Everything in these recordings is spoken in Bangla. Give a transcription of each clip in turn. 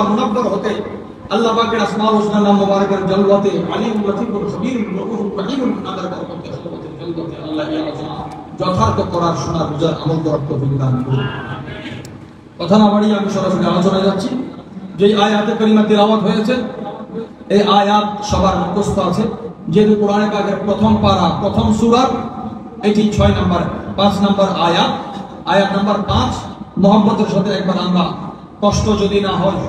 মুনাব্বর হতে আল্লাহ পাকের আসমাউল হুসনা নাম মুবারকের জলওয়াতে আলিম লতিফুল খবীর রউফুর রহিম নামের বরকতে খলওয়াতের জলওয়াতে আল্লাহ ইয়া আল্লাহ যথার্থ করার শোনার বুঝার আমল করার তৌফিক দান করুন। কথা না বাড়িয়ে আমি সরাসরি আলোচনায় যাচ্ছি। যে আয়াতে কারিমা তিলাওয়াত হয়েছে এই আয়াত সবার মুখস্থ আছে, যেহেতু কোরআনে পাকের প্রথম পারা প্রথম সূরা, এটি 5 নম্বর আয়াত, আয়াত নাম্বার 5। মুহাম্মদের সাথে একবার আমরা কষ্ট যদি না হয়,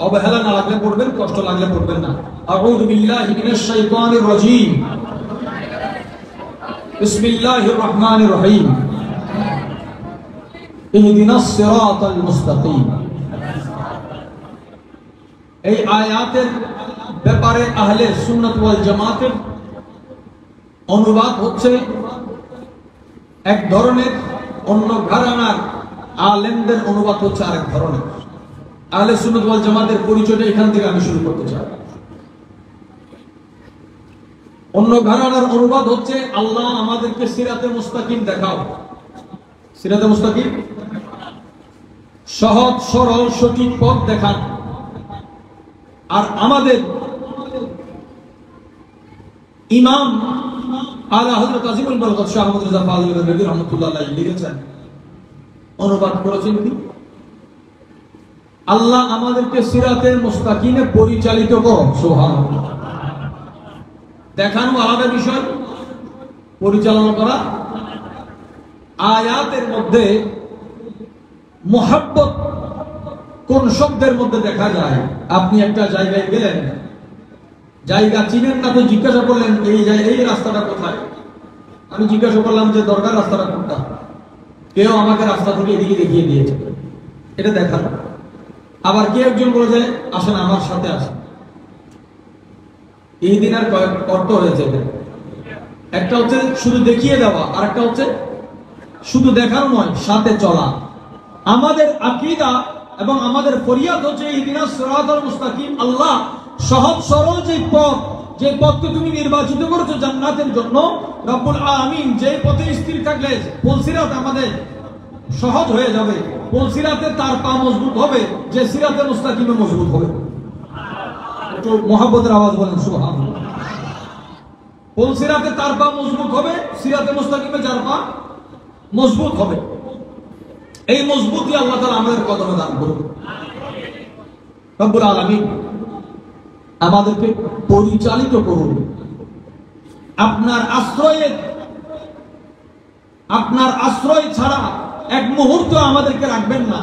অবহেলা না লাগলে পড়বেন, কষ্ট লাগলে পড়বেন না। আউযু বিল্লাহি মিনাশ শাইতানির রাজীম, বিসমিল্লাহির রহমানির রহিম, ইহদিনাস সিরাতাল মুস্তাকিম। এই আয়াতের ব্যাপারে আহলে সুন্নাত ওয়াল জামাতের অনুবাদ হচ্ছে এক ধরনের, অন্য ঘরানার আলেমদের অনুবাদ হচ্ছে আরেক ধরনের। আহলে সুন্নাত ওয়াল জামাতের পরিচয়টা এখান থেকে আমি শুরু করতে চাই। অন্য ঘরানার অনুবাদ হচ্ছে আল্লাহ আমাদেরকে সিরাতে মুস্তাকিম দেখাও। সিরাতে মুস্তাকিম সহজ সরল সঠিক পথ দেখান। আর আমাদের ইমাম আলা হযরত আজিমুল বরকত শাহ আহমদ রেজা ফাযিল নবী রাহমাতুল্লাহ আলাইহি লিখেছেন, অনুবাদ করেছেন কি, আল্লাহ আমাদেরকে সিরাতে মুস্তাকিমে পরিচালিত করো। সুবহানাল্লাহ। দেখানো আলাদা বিষয়, পরিচালনা করা। আয়াতের মধ্যে মুহাব্বত কোন শব্দের মধ্যে দেখা যায়? আপনি একটা জায়গায় গেলেন, জায়গা চিনেন না, তো জিজ্ঞাসা করলেন এই রাস্তাটা কোথায়? আমি জিজ্ঞাসা করলাম যে দরকার রাস্তাটা কোনটা, কেউ আমাকে রাস্তা থেকে এদিকে দেখিয়ে দিয়েছে, এটা দেখানো। আবার কেউ একজন বলে যায় আসেন আমার সাথে আসেন। এই দিন আর কয়েক অর্থ হয়েছে, একটা হচ্ছে শুধু দেখিয়ে দেওয়া, আর একটা হচ্ছে শুধু দেখানো নয়, সাথে চলা। আমাদের আকীদা এবং আমাদের ফরিয়াদ হচ্ছে ইহদিনাস সিরাতাল মুস্তাকিম, আল্লাহ সহজ সরল যে পথকে তুমি নির্বাচিত করেছো জান্নাতের জন্য, রব্বুল আলামিন যে পথে স্থির থাকলে পুলসিরাত আমাদের সহজ হয়ে যাবে, পুলসিরাতে তার পা মজবুত হবে, যে সিরাতে মুস্তাকিমে মজবুত হবে। একটু মুহাব্বতের আওয়াজ বলেন সুবহানাল্লাহ। পুলসিরাতে তার পা মজবুত হবে, সিরাতে মুস্তাকিমে যার পা মজবুত হবে। এই মজবুতি আল্লাহ তাআলা আমাদের কদমে দান করুন। রব্বুল আলামিন আমাদেরকে পরিচালিত করুন। আপনার আশ্রয় ছাড়া এক মুহূর্ত আমাদেরকে রাখবেন না।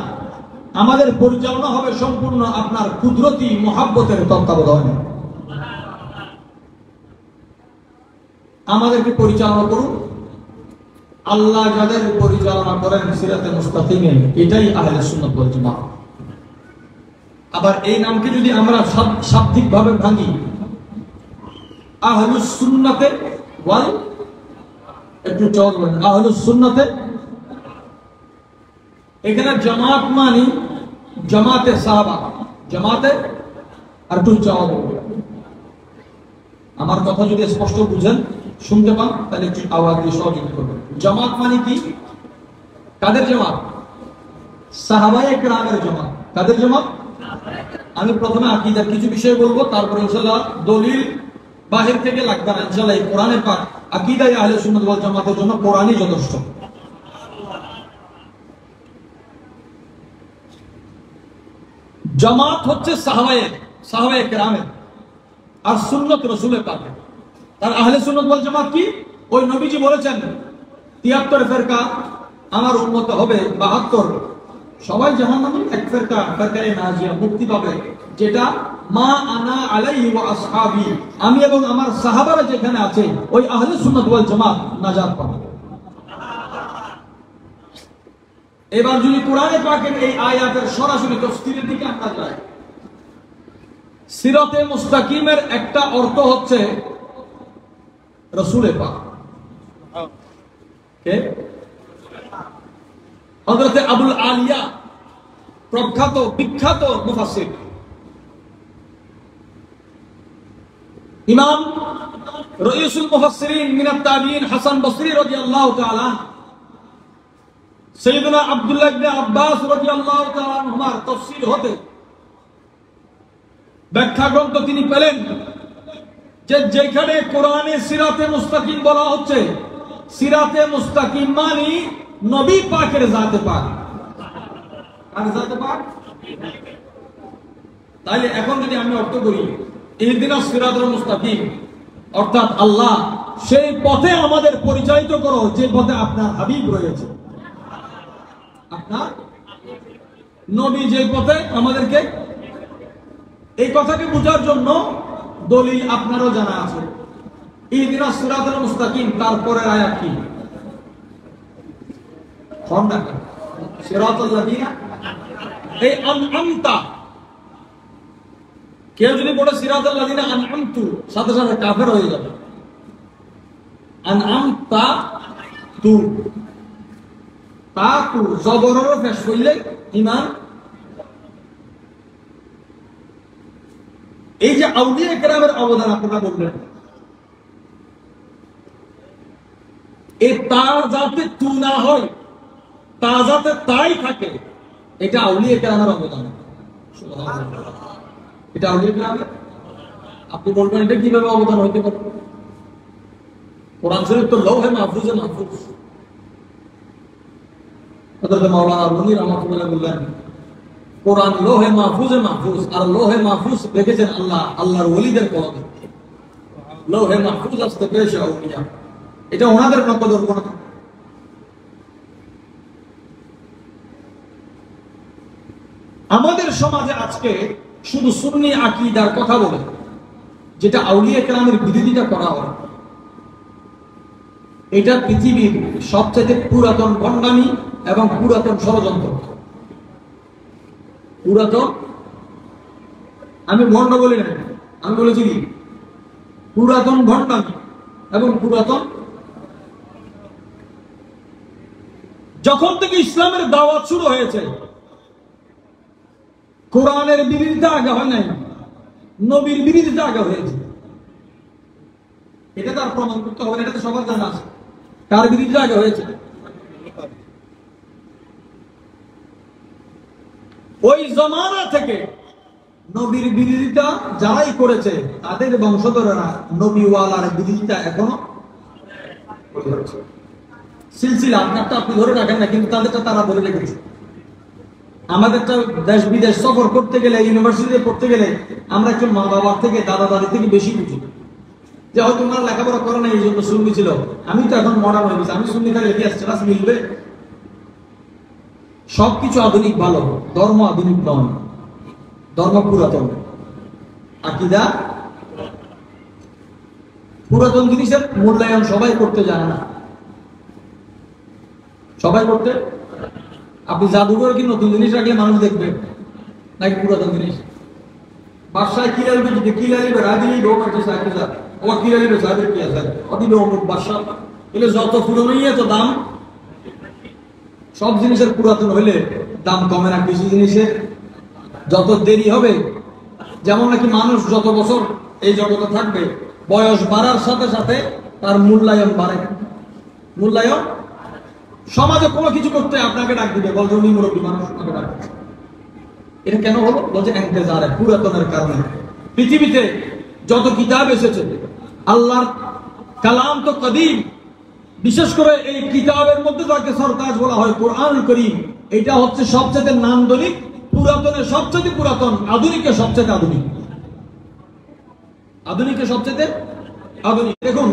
আমাদের পরিচালনা হবে সম্পূর্ণ আপনার কুদরতি মুহাব্বতের তত্ত্বাবধানে। আমাদেরকে পরিচালনা করুন। আল্লাহ যাদের পরিচালনা করেন সিরাতে মুস্তাকিমে, এটাই আহলে সুন্নাত ওয়াল জামাত। আবার এই নামকে যদি আমরা শাব্দিকভাবে ভাঙি, আহলুস সুন্নাতে ওয়াল, একটু চল বলেন আহলুস সুন্নাতে, এখানে জামাত মানে জামাতে সাহাবা, জামাতে, আর একটু চাওয়া। আমার কথা যদি স্পষ্ট বুঝেন, শুনতে পান, তাহলে একটু আওয়াজ দিয়ে সহযোগিতা করবেন। জামাত মানে কি? কাদের জামাত? সাহাবায়ে কেরামের জামাত। কাদের জামাত? আমি প্রথমে আকীদার কিছু বিষয় বলবো, তারপর ইনশাআল্লাহ দলিল বাহির থেকে লাগবে না। ইনশাআল্লাহ এই কোরআনে পাক আকীদায়ে আহলে সুন্নাত ওয়াল জামাতের জন্য কোরআনই যথেষ্ট। জামাত হচ্ছে সাহাবায়ে কেরামের, আর সুন্নাত রাসূলের পাকের। আর আহলে সুন্নাত ওয়াল জামাত কি? ওই নবীজি বলেছেন 73 ফেরকা আমার উম্মত হবে, 72 সবাই জাহান্নামী, এক ফেরকা ফেরকায়ে নাজিয়া মুক্তি পাবে, যেটা মা আনা আলাইহি ওয়া আসহাবি, আমি এবং আমার সাহাবারা যেখানে আছে ওই আহলে সুন্নাত ওয়াল জামাত নাজাত পাবে। এবার যদি কোরআনে পাকের এই আয়াতের সরাসরি তাফসীরের দিকে আমরা যাই, সিরাতে মুস্তাকিমের একটা অর্থ হচ্ছে রাসূলে পাক। কে? হযরত আবুল আলিয়া, প্রখ্যাত বিখ্যাত মুফাসসির, ইমাম রাইসুল মুফাসসিরিন মিনাত তাবিঈন হাসান বসরি রাদিয়াল্লাহু তাআলা সাইয়েদনা আব্দুল্লাহ ইবনে আব্বাস রাদিয়াল্লাহু তাআলা আনহুমার তাফসীর হতে ব্যাখ্যা গ্রন্থ তিনি পেলেন যে যেখানে কোরআনে সিরাতে মুস্তাকিম বলা হচ্ছে, সিরাতে মুস্তাকিম মানে নবী পাকের জাতে পাক। আর জাতে পাক তাহলে এখন যদি আমি অর্থ করি ইহদিনাস সিরাতাল মুস্তাকিম, অর্থাৎ আল্লাহ সেই পথে আমাদের পরিচালিত করো যে পথে আপনার হাবিব রয়েছে, আপনার নবী যে পথে আমাদেরকে, এই কথাকে বোঝার জন্য দলিল আপনারও জানা আছে। ইহদিনাস সিরাতাল মুস্তাকিম তারপরের আয়াত কি? সিরাতাল লাযিনা, এই আনআমতা, কেউ যদি বলে সিরাতাল লাযিনা আনআমতু, সাথে সাথে কাফের হয়ে যাবে। আনআমতা তু, তাকু জবরের পেশ করলে ঈমান। এই যে আউলিয়া কেরামের অবদান আপনারা বললেন, এই তা যাতে তু না হয়, তা যাতে তাই থাকে, এটা আউলিয়া কেরামের অবদান। এটা আউলিয়া কেরামের, আপনি বলবেন এটা কিভাবে অবদান হইতে পারে? কোরআন শরীফ তো লৌহে মাহফুজে মাহফুজ। হযরত মাওলানা রুমি রাহমাতুল্লাহ বললেন কোরআন লৌহে মাহফুজে মাহফুজ, আর লৌহে মাহফুজ রেখেছেন আল্লাহ আল্লাহর ওলিদের কলমে। লৌহে মাহফুজ আসতে পেশ আউলিয়া, এটা ওনাদের নকদর কোন। আমাদের সমাজে আজকে শুধু সুন্নি আকীদার কথা বলে, যেটা আউলিয়া কেরামের বিরোধিতা করা হয়, এটা পৃথিবীর সবচেয়ে পুরাতন ভণ্ডামি এবং পুরাতন ষড়যন্ত্র। পুরাতন, আমি ভণ্ড বলি না, আমি বলেছি কি পুরাতন ভণ্ডামি এবং পুরাতন। যখন থেকে ইসলামের দাওয়াত শুরু হয়েছে, কোরআনের বিরোধিতা আগে হয় নাই, নবীর বিরোধিতা আগে হয়েছে। এটা তার প্রমাণ করতে হবে, এটা তো সবার জানা আছে। কার বিরোধিতা আগে হয়েছে? ওই জমানা থেকে নবীর বিরোধিতা যারাই করেছে তাদের বংশধরেরা নবীওয়ালার বিরোধিতা এখনো সিলসিলা। আপনারটা আপনি ধরে রাখেন না, কিন্তু তাদেরটা তারা ধরে রেখেছে। আমাদেরটা দেশ বিদেশ সফর করতে গেলে, ইউনিভার্সিটিতে পড়তে গেলে আমরা একটু মা বাবার থেকে, দাদা দাদি থেকে বেশি বুঝি, যে হয়তো তোমরা লেখাপড়া করো না এই জন্য সুন্নি ছিল। আমি তো এখন মডার্ন হয়ে গেছি, আমি সুন্নি থাকলে ইতিহাস ক্লাস মিলবে। সবকিছু আধুনিক ভালো, ধর্ম আধুনিক নয়, ধর্ম পুরাতন। আকীদা পুরাতন জিনিসের মূল্যায়ন সবাই করতে জানে না। সবাই করতে, আপনি জাদুঘর কি নতুন জিনিস রাখলে মানুষ দেখবে নাকি পুরাতন জিনিস? বাসায় কি লাগবে, যদি কি লাগবে রাজি লোক আছে সাথে সাথে ও কি লাগবে সাথে কি আছে অদিলে অমুক বাসা, এলে যত পুরনোই এত দাম। সব জিনিসের পুরাতন হইলে দাম কমে না, কিছু জিনিসের যত দেরি হবে, যেমন নাকি মানুষ যত বছর এই জগতে থাকবে, বয়স বাড়ার সাথে সাথে তার মূল্যায়ন বাড়ে। মূল্যায়ন, সমাজে কোনো কিছু করতে আপনাকে ডাক দিবে, বলছে উনি মুরব্বী মানুষ, আপনাকে ডাক দিচ্ছে। এটা কেন হলো? বলছে এন্তেজারে, পুরাতনের কারণে। পৃথিবীতে যত কিতাব এসেছে, আল্লাহর কালাম তো কদিম, বিশেষ করে এই কিতাবের মধ্যে যাকে সরকার বলা হয় কোরআনুল কারীম, এটা হচ্ছে সবচেয়ে নান্দনিক, পুরাতনের সবচেয়ে পুরাতন, আধুনিকের সবচেয়ে আধুনিক, আধুনিকের সবচেয়ে আধুনিক। দেখুন,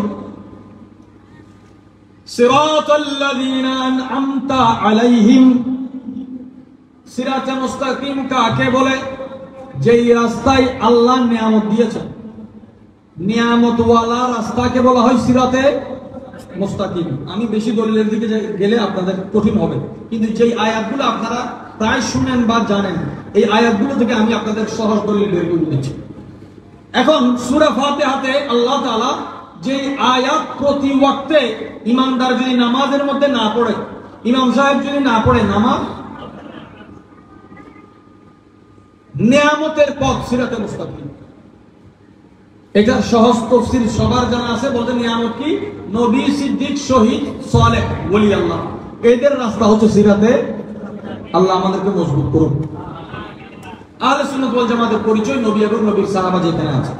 সিরাতাল্লাযীনা আনআমতা আলাইহিম, সিরাতে মুস্তাকিম কাকে বলে? যেই রাস্তায় আল্লাহ নিয়ামত দিয়েছেন, নিয়ামতওয়ালা রাস্তাকে বলা হয় সিরাতে মুস্তাকিম। আমি বেশি দলিলের দিকে গেলে আপনাদের কঠিন হবে, কিন্তু যেই আয়াতগুলো আপনারা প্রায় শুনেন বা জানেন, এই আয়াতগুলো থেকে আমি আপনাদের সহজ দলিল বের করে দিচ্ছি। এখন সূরা ফাতিহাতে আল্লাহ তাআলা যে আয়াত প্রতি ওয়াক্তে ইমানদার যদি নামাজের মধ্যে না পড়ে, ইমাম সাহেব যদি না পড়ে নামাজ, নিয়ামতের পথ সিরাতে মুস্তাকিম। এটার সহজ তাফসীর সবার জানা আছে। বলতে নিয়ামত কি? নবী, সিদ্দিক, শহীদ, সালেহ, ওলি আল্লাহ, এদের রাস্তা হচ্ছে সিরাতে। আল্লাহ আমাদেরকে মজবুত করুন। আহলে সুন্নাত ওয়াল জামাতের পরিচয় নবী এবং নবীর সাহাবা যেখানে আছে।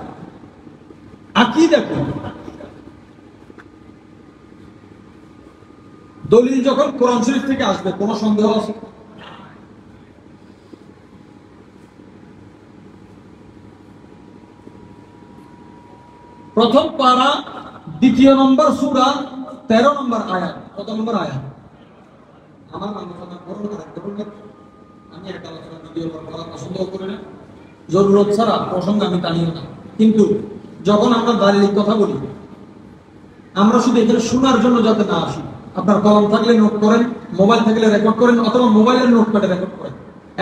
আকীদা কি? দলিল যখন কোরআন শরীফ থেকে আসবে, কোন সন্দেহ আছে? প্রথম পারা 2 নম্বর সূরা 13 নম্বর আয়াত। কত নম্বর আয়াত? আমার আলোচনা করুন না, আমি একটা আলোচনা ভিডিও করা পছন্দ করি না, জরুরত ছাড়া প্রসঙ্গ আমি টানিও না। কিন্তু যখন আমরা দালিলিক কথা বলি, আমরা শুধু এখানে শোনার জন্য যাতে না আসি। আপনার কলম থাকলে নোট করেন, মোবাইল থাকলে রেকর্ড করেন, অথবা মোবাইলের নোটপ্যাডে রেকর্ড করেন।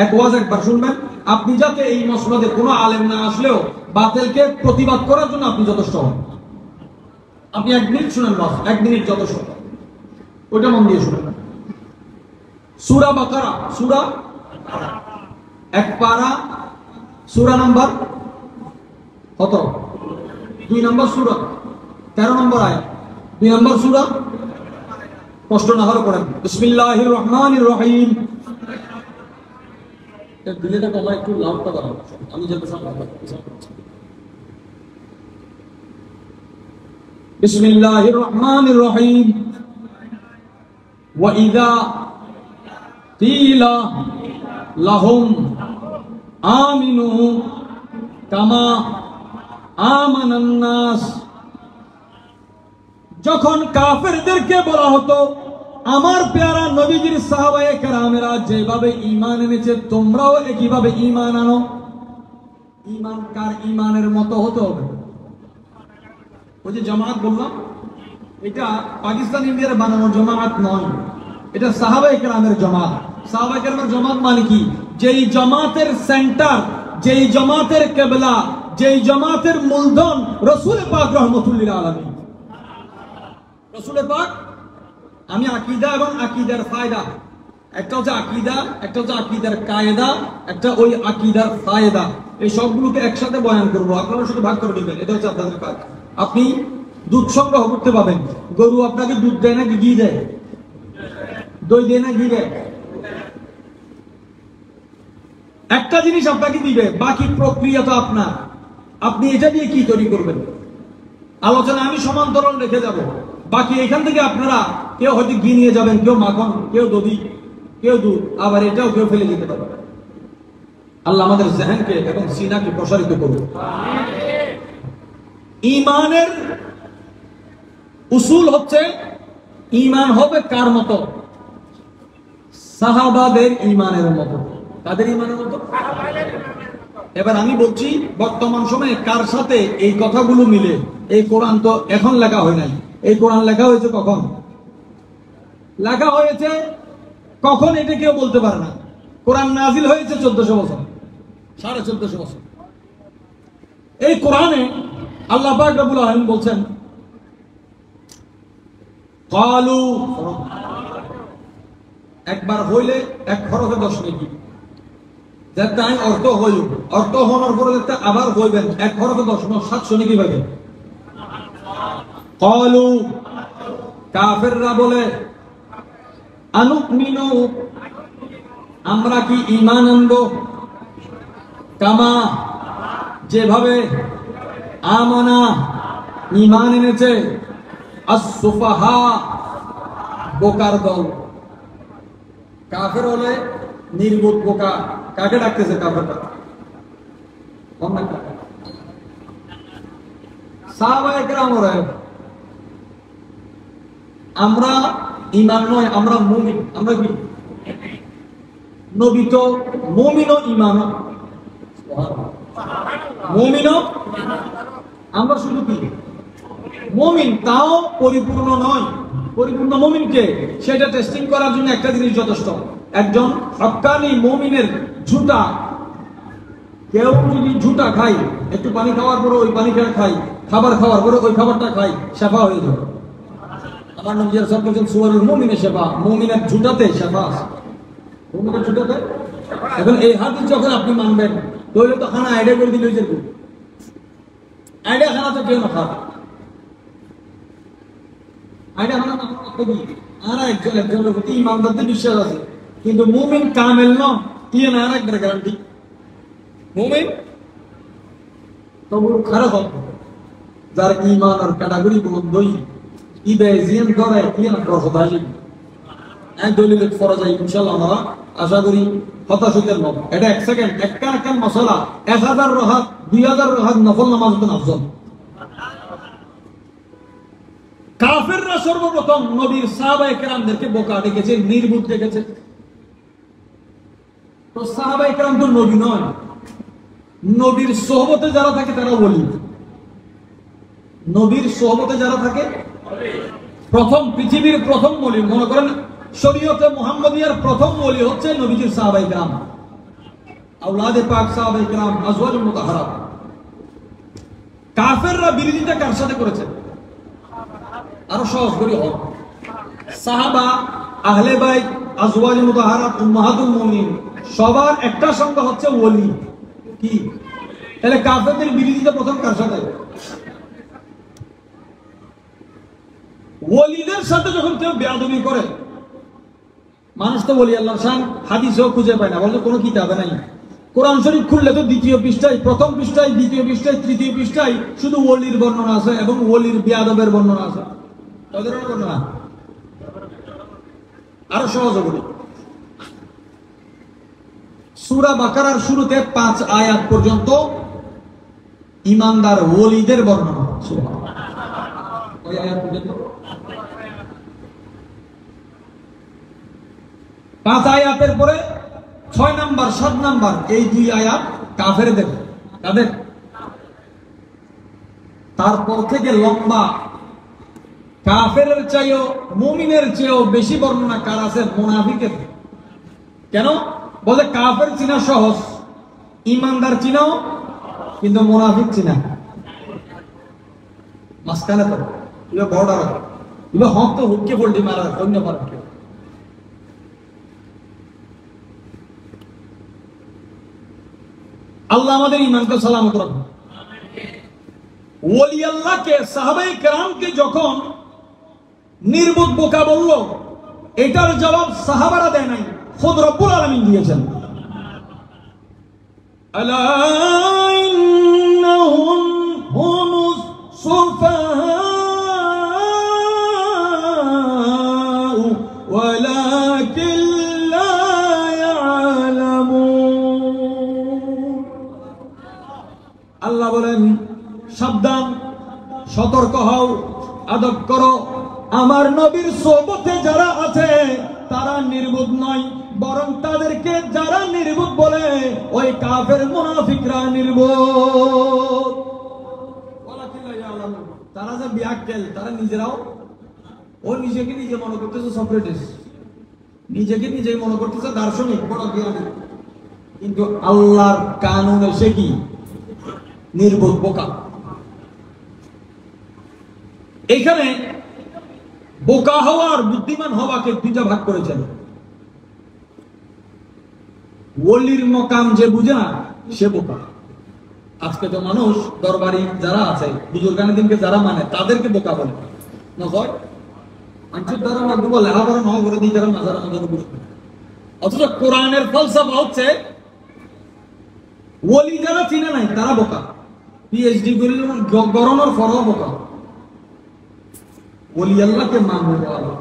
এক ওয়াজ একবার শুনবেন, আপনি যাতে এই মসনদে কোনো আলেম না আসলেও বাতিলকে প্রতিবাদ করার জন্য আপনি যথেষ্ট হন। আপনি 1 মিনিট শুনেন, বাস 1 মিনিট যথেষ্ট। ওইটা মন দিয়ে শুনেন। সূরা বাকারা, সূরা 1 পারা, সূরা নাম্বার কত? 2 নম্বর সূরা 13 নম্বর আয়াত, 2 নম্বর সূরা। কষ্ট না হলে পড়েন। বিসমিল্লাহির রহমানির রহিম। দিলেটা কমা, একটু লাউডটা করা, আমি যেতে চাই। বিসমিল্লাহির রহমানির রহিম। ওয়া ইযা কিলা লাহুম আমিনু কামা আমানান নাস, যখন কাফেরদেরকে বলা হতো আমার প্যারা নবীজির সাহাবায়ে কেরামেরা যেভাবে ঈমান এনেছে তোমরাও একইভাবে ঈমান আনো। ঈমান কার? ঈমানের মতো হতে হবে। ওই যে জামাত বললাম, এটা পাকিস্তান ইন্ডিয়ার বানানো জামাত নয়, এটা সাহাবায়ে কেরামের জামাত। সাহাবায়ে কেরামের জামাত মানে কি? যেই জামাতের সেন্টার, যেই জামাতের কিবলা, যেই জামাতের মূলধন রাসূল পাক রাহমাতুল্লিল আলামিন। রাসূল পাক, আমি আকীদা এবং আকীদার ফায়দা, একটা হচ্ছে আকীদা, একটা হচ্ছে আকীদার কায়দা, একটা ওই আকীদার ফায়দা, এই সবগুলোকে একসাথে বয়ান করব। আপনারা শুধু ভাগ করে নেবেন, এটা হচ্ছে আপনাদের কাজ। আপনি দুধ সংগ্রহ করতে পাবেন। গরু আপনাকে দুধ দেয় না ঘি দেয়? দই দেয় না ঘি দেয়? একটা জিনিস আপনাকে দিবে, বাকি প্রক্রিয়া তো আপনার। আপনি এটা দিয়ে কি তৈরি করবেন? আলোচনা আমি সমান্তরাল রেখে যাব। বাকি এখান থেকে আপনারা কেউ হয়তো ঘি নিয়ে যাবেন, কেউ মাখন, কেউ দধি, কেউ দুধ, আবার এটাও কেউ ফেলে যেতে পারবে। আল্লাহ আমাদের জেহেনকে এবং সিনাকে প্রসারিত করুন। ঈমানের উসুল হচ্ছে, ঈমান হবে কার মতো? সাহাবাদের ঈমানের মতো। কাদের ঈমানের মতো? এবার আমি বলছি, বর্তমান সময়ে কার সাথে এই কথাগুলো মিলে? এই কোরআন তো এখন লেখা হয় নাই। এই কোরআন লেখা হয়েছে কখন? লেখা হয়েছে কখন এটা কেউ বলতে পারে না। কোরআন নাজিল হয়েছে 1400 বছর, 1450 বছর। এই কোরআনে আল্লাহ পাক রব্বুল আলামিন বলছেন, ক্বালু, একবার হইলে 1 হরফে 10 নেকি। যাতে আমি অর্থ হইল, অর্থ হওয়ার পরে যাতে আবার হইবেন 1 হরফে 10 700 নেকি পাবেন। ক্বালু, কাফেররা বলে, আনুমিনু, আমরা কি ঈমান আনবো, কামা, যেভাবে, আমানা, ঈমান এনেছে, আস-সুফাহা, বোকার দল। কাফের হলে নির্বোধ, বোকা। কাকে ডাকতেছে কাফেররা? সাহাবায়ে কেরামরা। আমরা ঈমান নয়, আমরা মুমিন। আমরা কি? নবী তো মুমিনও ঈমানও। মুমিনও, আমরা শুধু কি মুমিন, তাও পরিপূর্ণ নয়। পরিপূর্ণ মুমিনকে সেটা টেস্টিং করার জন্য একটা জিনিস যথেষ্ট। একজন হক্কানি মুমিনের ঝুটা, কেউ যদি ঝুটা খাই, একটু পানি খাওয়ার পরে ওই পানিটা খাই, খাবার খাওয়ার পরে ওই খাবারটা খাই, শেফা হয়ে যাবে। আমার নবী সাল্লাল্লাহু আলাইহি ওয়াসাল্লাম সুরাতুল মুমিনে শেফা, মুমিনের ঝুটাতে শেফা আছে। মুমিনের ঝুটাতে। এখন এই হাদিস যখন আপনি মানবেন, তাহলে তো খানা আইডিয়া করে দিলে হয়ে আইডিয়া খানা তো কেউ না খাবে। আইডিয়া খানা না, আর একজনের প্রতি ইমানদারদের বিশ্বাস আছে, কিন্তু মুমিন কামেল নয়, ইয়ে আর একবার গ্যারান্টি মুমিন তবু খারাপ হবে যার ইমান আর ক্যাটাগরি বন্ধই ইবে জিয়ান করে ইয়ে কথা আসে এক দলিল ফরজ হয় ইনশাআল্লাহ। আমরা আশা করি হতাশ হইতে নয়। এটা এক সেকেন্ড একটা মশলা 1000 রাকাত 2000 রাকাত নফল নামাজ তো আফজল। কাফেররা সর্বপ্রথম নবীর সাহাবায়ে কেরামদেরকে বোকা ডেকেছে, নির্বুদ্ধ ডেকেছে। তো সাহাবায়ে কেরাম তো নবী নয়, নবীর সোহবতে যারা থাকে তারা ওলি। নবীর সোহবতে যারা থাকে প্রথম পৃথিবীর প্রথম ওলি, মনে করেন শরীয়তে মুহাম্মদিয়ার প্রথম ওলি হচ্ছে নবীজির সাহাবায়ে কেরাম, আওলাদে পাক সাহাবায়ে কেরাম, আজওয়াজ মুতাহহারা। কাফেররা বিরোধিতা কার সাথে করেছে? আরো সহজ করে হোক, সাহাবা, আহলে বাইত, আজওয়াজ মুতাহহারা, উম্মাহাতুল মুমিনিন সবার একটা সংখ্যা হচ্ছে ওলি। কি তাহলে কাফেরদের বিরোধিতা প্রথম কার সাথে? ওলিদের সাথে যখন কেউ বেয়াদবি করে, মানুষ তো ওলি আল্লাহর শান হাদিসেও খুঁজে পায় না, বলছে কোনো কিতাবে নাই। কোরআন শরীফ খুললে তো দ্বিতীয় পৃষ্ঠায়, প্রথম পৃষ্ঠায়, দ্বিতীয় পৃষ্ঠায়, তৃতীয় পৃষ্ঠায় শুধু ওলির বর্ণনা আছে এবং ওলির বেয়াদবের বর্ণনা আছে। তাদের বর্ণনা আরো সহজ বলি, সূরা বাকারার শুরুতে 5 আয়াত পর্যন্ত ইমানদার ওলিদের বর্ণনা। ওই আয়াত পর্যন্ত 5 আয়াতের পরে 6 নাম্বার 7 নাম্বার এই 2 আয়াত কাফেরদের, তাদের। তারপর থেকে লম্বা কাফেরের চাইও মুমিনের চেয়েও বেশি বর্ণনা কার আছে? মুনাফিকের। কেন? বলে কাফের চিনা সহজ, ইমানদার চিনাও, কিন্তু মুনাফিক চিনা মাঝখানে তো এগুলো বর্ডার, এগুলো হক তো হুককে পল্টি মারা অন্য মারা। আল্লাহ আমাদের ইমানকে সালামত রাখুন। ওলি আল্লাহকে, সাহাবায়ে কেরামকে যখন নির্বোধ বোকা বলল, এটার জবাব সাহাবারা দেয় নাই, খুদ রব্বুল আলামিন দিয়েছেন। আলা ইন্নাহুম হুমুস সুফাহাউ ওয়ালাকিন লা ইয়ালামুন। আল্লাহ বলেন, সাবধান, সতর্ক হও, আদব করো, আমার নবীর সোহবতে যারা আছে তারা নির্বোধ নয়, বরং তাদেরকে যারা নির্বোধ বলে ওই কাফের মুনাফিকরা নির্বোধ। তারা যে বিয়াক্কেল, তারা নিজেরাও ও নিজেকে নিজে মনে করতেছে সক্রেটিস, নিজেকে নিজে মনে করতেছে দার্শনিক, বড় জ্ঞানী, কিন্তু আল্লাহর কানুনে সে কি? নির্বোধ বোকা। এখানে বোকা হওয়া আর বুদ্ধিমান হওয়াকে 2টা ভাগ করেছেন। ওলির মকাম যে বুঝে না সে বোকা। আজকে তো মানুষ দরবারি যারা আছে, বুজুর্গানের দিনকে যারা মানে, তাদেরকে বোকা বলে না হয় মানুষের দ্বারা মাগবো বলে আবার ন করে দিয়ে যারা মাজার আমাদের বুঝবে। অথচ কোরআনের ফলসফা হচ্ছে ওলি যারা চিনে নাই তারা বোকা, পিএইচডি করে গরমের ফরও বোকা। ওলি আল্লাহকে মানবে আল্লাহ,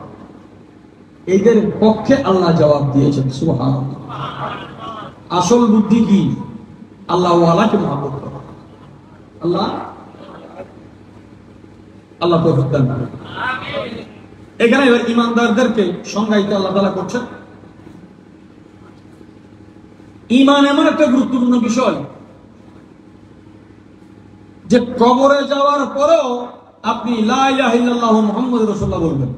এদের পক্ষে আল্লাহ জবাব দিয়েছেন। সুবহানাল্লাহ। আসল বুদ্ধি কি? আল্লাহ ওয়ালাকে মহব্বত করা। আল্লাহ আল্লাহ তৌফিক দান করুন। এখানে এবার ইমানদারদেরকে সংজ্ঞায়িত আল্লাহ তাআলা করছেন। ঈমান এমন একটা গুরুত্বপূর্ণ বিষয় যে কবরে যাওয়ার পরেও আপনি লা ইলাহা ইল্লাল্লাহু মুহাম্মাদুর রাসূলুল্লাহ বলবেন।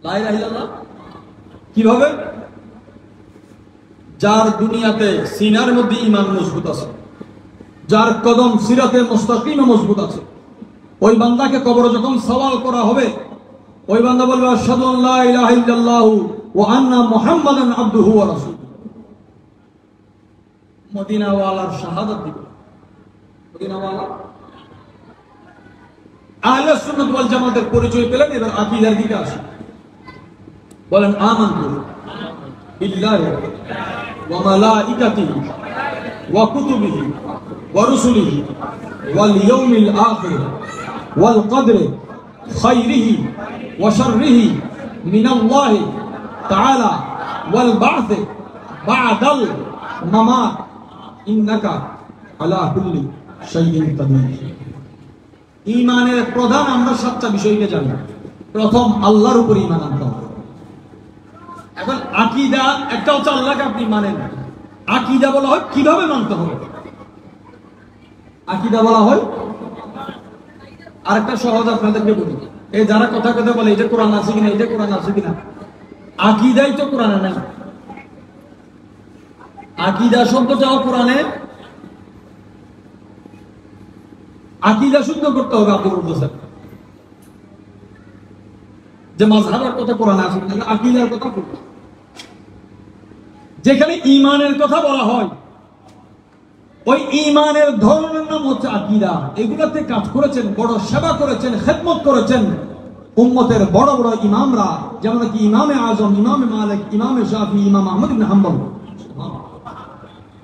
লা ইলাহা ইল্লাল্লাহ কিভাবে? যার দুনিয়াতে সিনার মধ্যে ঈমান মজবুত আছে, যার কদম সিরাতে মুস্তাকিমে মজবুত আছে, ওই বান্দাকে কবরে যখন সওয়াল করা হবে, ওই বান্দা বলবে আশহাদু আল্লা ইলাহা ইল্লাল্লাহু ওয়া আন্না মুহাম্মাদান আবদুহু ওয়া রাসূলুহু। মদিনাওয়ালার শাহাদাত দিবে। মদিনাওয়ালা আহলে সুন্নাত ওয়াল জামাতের পরিচয় পেলেন, এবার আকীদার দিকে আসি। বলেন আমানতু বিল্লাহি ওয়া মালাইকাতিহি ওয়া কুতুবিহি ওয়া রুসুলিহি ওয়াল ইয়াউমিল আখির ওয়াল কদরি খায়রিহি ওয়া শাররিহি মিনাল্লাহি তাআলা ওয়াল বা'থ বা'দাল মামাত ইন্নাকা আলা কুল্লি শাইইন কাদির। ঈমানের প্রধান আমরা 7টা বিষয়কে জানি। প্রথম, আল্লাহর উপর ঈমান আনতে হবে। এখন আকীদা একটা হচ্ছে আল্লাহকে আপনি মানেন, আকীদা বলা হয় কিভাবে মানতে হবে। আকীদা বলা হয়, আরেকটা সহজ আপনাদেরকে বলি, এই যারা কথা কথা বলে এই যে কোরআন আছে কিনা, এই যে কোরআন আছে কিনা, আকীদাই তো কোরআনে নাই। আকীদা শব্দটাও কোরআনে, আকীদা শুদ্ধ করতে হবে। আপনি বলতেছেন যে মাযহাবের কথা কোরআনে আছে, আকীদার কথা বলতে। যেখানে ঈমানের কথা বলা হয়, ওই ঈমানের ধরনের নাম হচ্ছে আকীদা। এগুলাতে কাজ করেছেন, বড় সেবা করেছেন, খেদমত করেছেন উম্মতের বড় বড় ইমামরা, যেমন কি ইমামে আজম, ইমামে মালিক, ইমামে শাফি, ইমাম আহমদ ইবনে হাম্বল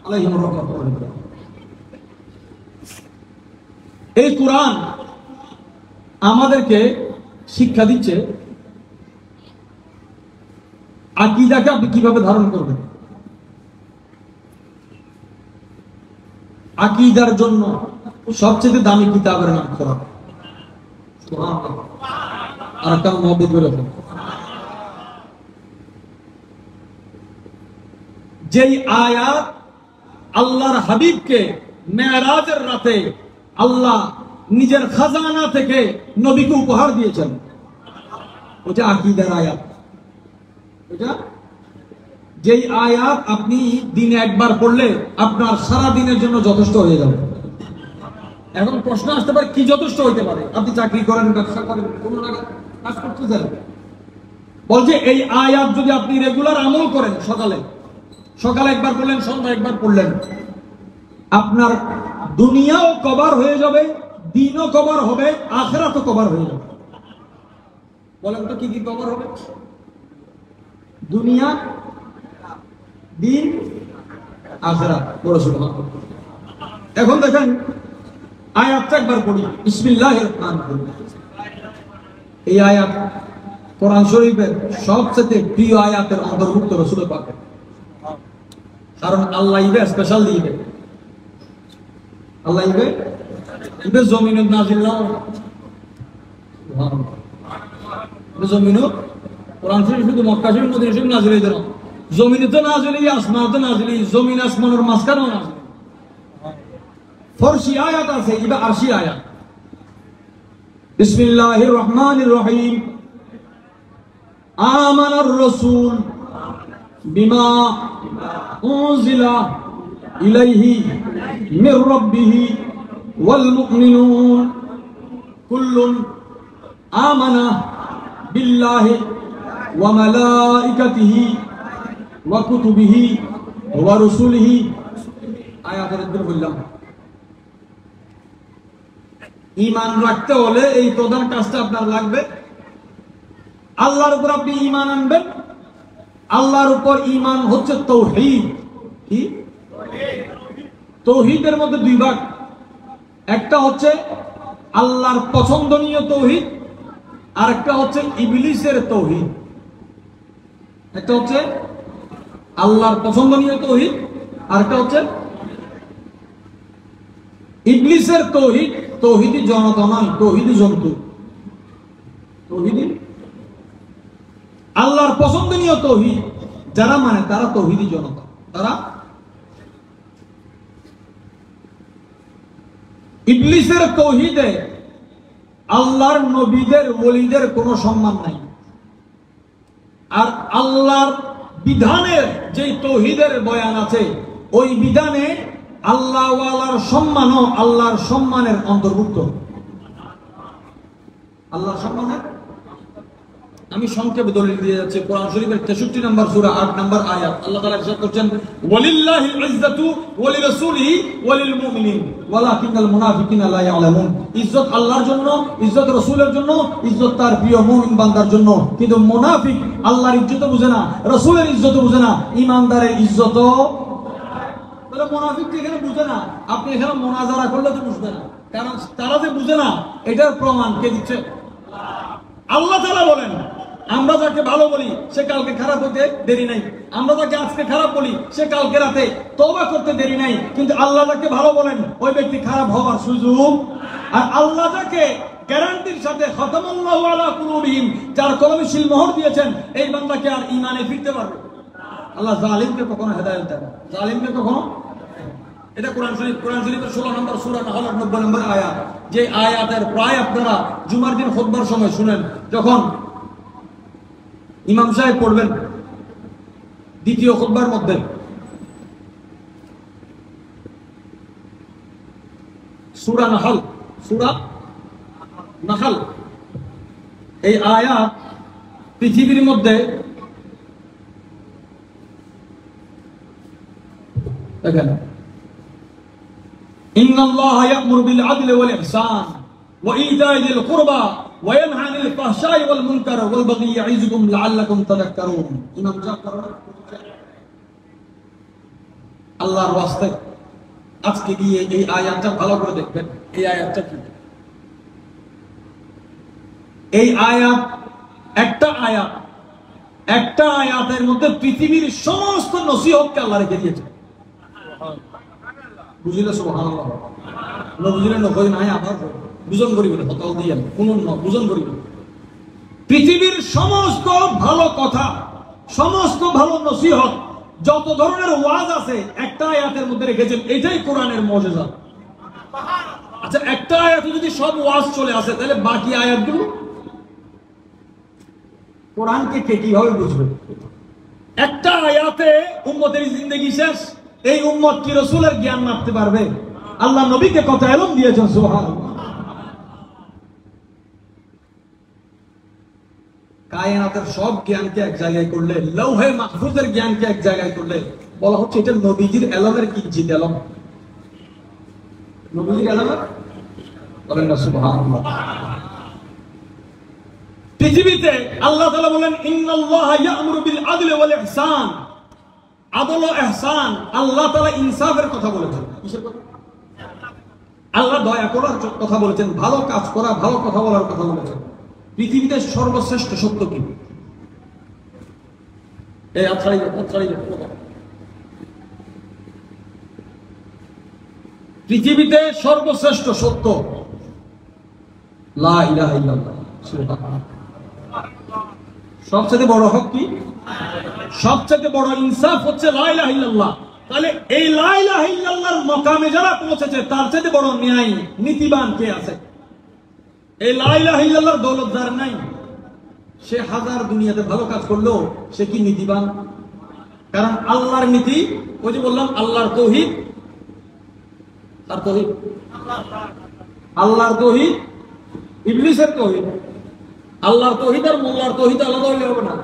আলাইহির রাহমাতুল্লাহ। এই কোরআন আমাদেরকে শিক্ষা দিচ্ছে আকীদাকে আপনি কিভাবে ধারণ করবেন। আকীদার জন্য সবচেয়ে দামি কিতাবের নাম কোরআন। সুবহানাল্লাহ। আর একটা মহব্বত করে রাখুন, যেই আয়াত আল্লাহর হাবিবকে মেরাজের রাতে আল্লাহ নিজের খাজানা থেকে নবীকে উপহার দিয়েছেন, ওটা আকীদার আয়াত। এটা যেই আয়াত আপনি দিনে একবার পড়লে আপনার সারা দিনের জন্য যথেষ্ট হয়ে যাবে। এখন প্রশ্ন আসতে পারে কি যথেষ্ট হইতে পারে? আপনি চাকরি করেন, ব্যবসা করেন, কোন কাজ করতে চান, বলছে এই আয়াত যদি আপনি রেগুলার আমল করেন, সকালে একবার পড়লেন, সন্ধ্যা একবার পড়লেন, আপনার দুনিয়াও কভার হয়ে যাবে, দিনও কভার হবে, আখিরাতও কভার হয়ে যাবে। বলেন তো কি কি কভার হবে? দুনিয়া, দিন, আখিরাত। বড় সুবহানাল্লাহ। এখন দেখেন আয়াতটা একবার পড়ি, বিসমিল্লাহির রহমানির রহিম। এই আয়াত কোরআন শরীফের সবচেয়ে প্রিয় আয়াতের অন্তর্ভুক্ত রাসূল পাকের, কারণ আল্লাহ ইবে স্পেশাল দিবে। আল্লাহ ইবে জমিনে নাজিল না, জমিনে কোরআন শরীফ শুধু মক্কা শরীফ, মদিনা শরীফ নাজিল হইতো না, জমিনে তো নাজিল, আসমানে নাজিল, জমিন আসমানের মাঝখানেও নাজিল। ফরশি আয়াত আছে, ইবা আরশি আয়াত। বিসমিল্লাহির রহমানির রহিম। আমানার রাসূল বিমা উনজিলা ইলাইহি মির রাব্বিহি ওয়াল মুমিনুন কুল্লুন আমানা বিল্লাহি ওয়া মালাইকাতিহি ওয়া কুতুবিহি ওয়া রুসুলিহি। আয়াতের উত্তর বললাম, ঈমান রাখতে হলে এই প্রধান কাজটা আপনার লাগবে। আল্লাহর উপর আপনি ঈমান আনবেন। আল্লাহর উপর ঈমান হচ্ছে তাওহীদ। কি তাওহীদের মধ্যে দুই ভাগ, একটা হচ্ছে আল্লাহর পছন্দনীয় তাওহীদ, আর একটা হচ্ছে ইবলিসের তাওহীদ। একটা হচ্ছে আল্লাহর পছন্দনীয় তাওহীদ, আর একটা হচ্ছে ইবলিসের তাওহীদ। তাওহীদি জনতা নয়, তাওহীদি জন্তু। তাওহীদি আল্লাহর পছন্দনীয় তাওহীদ যারা মানে তারা তাওহীদি জনতা। তারা ইবলিসের তাওহীদে আল্লাহর নবীদের ওলিদের কোনো সম্মান নাই, আর আল্লাহর বিধানের যে তাওহীদের বয়ান আছে ওই বিধানে আল্লাহ ওয়ালার সম্মানও আল্লাহর সম্মানের অন্তর্ভুক্ত। আল্লাহর সম্মানের আমি সংক্ষেপে দলিল দিয়ে যাচ্ছি। কোরআন শরীফের 63 নম্বর সূরা 8 নম্বর আয়াত আল্লাহ তাআলা ইরশাদ করছেন, ওয়ালিল্লাহিল ইজ্জাতু ওয়ালিরাসূলিহি ওয়ালিল মুমিনিন ওয়ালাকিনাল মুনাফিকিনা লা ইয়ালামুন। ইজ্জত আল্লাহর জন্য, ইজ্জত রাসূলের জন্য, ইজ্জত তার প্রিয় মুমিন বান্দার জন্য। কিন্তু মুনাফিক আল্লাহর ইজ্জতও বুঝে না, রাসূলের ইজ্জতও বুঝে না, ঈমানদারের ইজ্জতও। তাহলে মুনাফিক এখানে বুঝে না, আপনি এখানে মুনাজারা করলে তো বুঝবে না, কারণ তারা যে বুঝে না এটার প্রমাণ কে দিচ্ছে? আল্লাহ তাআলা বলেন, আমরা যাকে ভালো বলি সে কালকে খারাপ হতে দেরি নাই, আমরা যাকে আজকে খারাপ বলি সে কালকে রাতে তওবা করতে দেরি নাই। কিন্তু আল্লাহ যাকে ভালো বলেন ওই ব্যক্তি খারাপ হওয়ার সুযোগ। আর আল্লাহ যাকে গ্যারান্টির সাথে খতামাল্লাহু আলা কুলুবিহিম, যার কলমে সিল মোহর দিয়েছেন, এই বান্দাকে আর ঈমানে ফিরতে পারবে। আল্লাহ জালিমকে কখনো হেদায়েত দেয় না, জালিমকে কখনো। এটা কোরআন শরীফের 16 নম্বর সূরা নাহলের 90 নম্বর আয়াত, যে আয়াতের প্রায় আপনারা জুমার দিন খুতবার সময় শুনেন, যখন ইমাম সাহেব পড়বেন দ্বিতীয় খুতবার মধ্যে, সূরা নাহল এই আয়াত পৃথিবীর মধ্যে দেখেন, ইন্নাল্লাহা ইয়া'মুরু বিল আদলি ওয়াল ইহসান ওয়া ইতা'i যিল কুরবা ওয়া ইয়ানহা আনিল ফাহশাই ওয়াল মুনকার ওয়াল বাগয়ি ইয়া'iযুকুম লা'আল্লাকুম তাযাক্কারুন। ইমাম জাফর আল্লাহর ওয়াস্তে আজকে গিয়ে এই আয়াতটা ভালো করে দেখবেন। এই আয়াতটা কি? এই আয়াত একটা আয়াতের মধ্যে পৃথিবীর সমস্ত নসিহতকে আল্লাহ রেখে দিয়েছে। বুঝিলে সুবহানাল্লাহ, বুঝিলে নকই নাই, আবার বুঝন করিবে হতাল দিয়ে কোন বুঝন করিবে। পৃথিবীর সমস্ত ভালো কথা, সমস্ত ভালো নসিহত, যত ধরনের ওয়াজ আছে একটা আয়াতের মধ্যে রেখেছেন। এটাই কোরআনের মুজিজা। আচ্ছা, একটা আয়াতে যদি সব ওয়াজ চলে আসে, তাহলে বাকি আয়াতগুলো কোরআনকে কে কিভাবে বুঝবে? একটা আয়াতে উম্মতের জিন্দেগি শেষ। এই উম্মত কি রাসূলের জ্ঞান মাপতে পারবে? আল্লাহ নবীকে কত ইলম দিয়েছেন, সুবহানাল্লাহ। কায়নাতের সব জ্ঞানকে এক জায়গায় করলে, লৌহে মাহফুজের জ্ঞানকে এক জায়গায় করলে, বলা হচ্ছে এটা নবীজির ইলমের কিঞ্চিত ইলম। নবীজির ইলমের, বলেন না সুবহানাল্লাহ। পৃথিবীতে আল্লাহ তাআলা বলেন, ইন্নাল্লাহা ইয়া'মুরু বিল আদলি ওয়াল ইহসান। আদল ও ইহসান, আল্লাহ তাআলা ইনসাফের কথা বলেছেন। কিসের কথা? আল্লাহ দয়া করার কথা বলেছেন, ভালো কাজ করা, ভালো কথা বলার কথা বলেছেন। পৃথিবীতে সর্বশ্রেষ্ঠ সত্য কি? এই পৃথিবীতে সর্বশ্রেষ্ঠ সত্য লা ইলাহা ইল্লাল্লাহ, সুবহানাল্লাহ। সবচেয়ে বড় হক কি? সবচেয়ে বড় ইনসাফ হচ্ছে লা ইলাহা ইল্লাল্লাহ। তাহলে এই লা ইলাহা ইল্লাল্লাহর মাকামে যারা পৌঁছেছে, তার চেয়ে বড় ন্যায় নীতিবান কে আছে? এই লা ইলাহা ইল্লাল্লাহর দৌলত যার নাই, সে হাজার দুনিয়াতে ভালো কাজ করলেও সে কি নীতিবান? কারণ আল্লাহর নীতি, ওই যে বললাম আল্লাহর তাওহীদ, আর তাওহীদ আল্লাহর তাওহীদ, ইবলিসের তাওহীদ। আল্লাহর তাওহীদ আর মোল্লার তাওহীদ আলাদা হলে হবে না।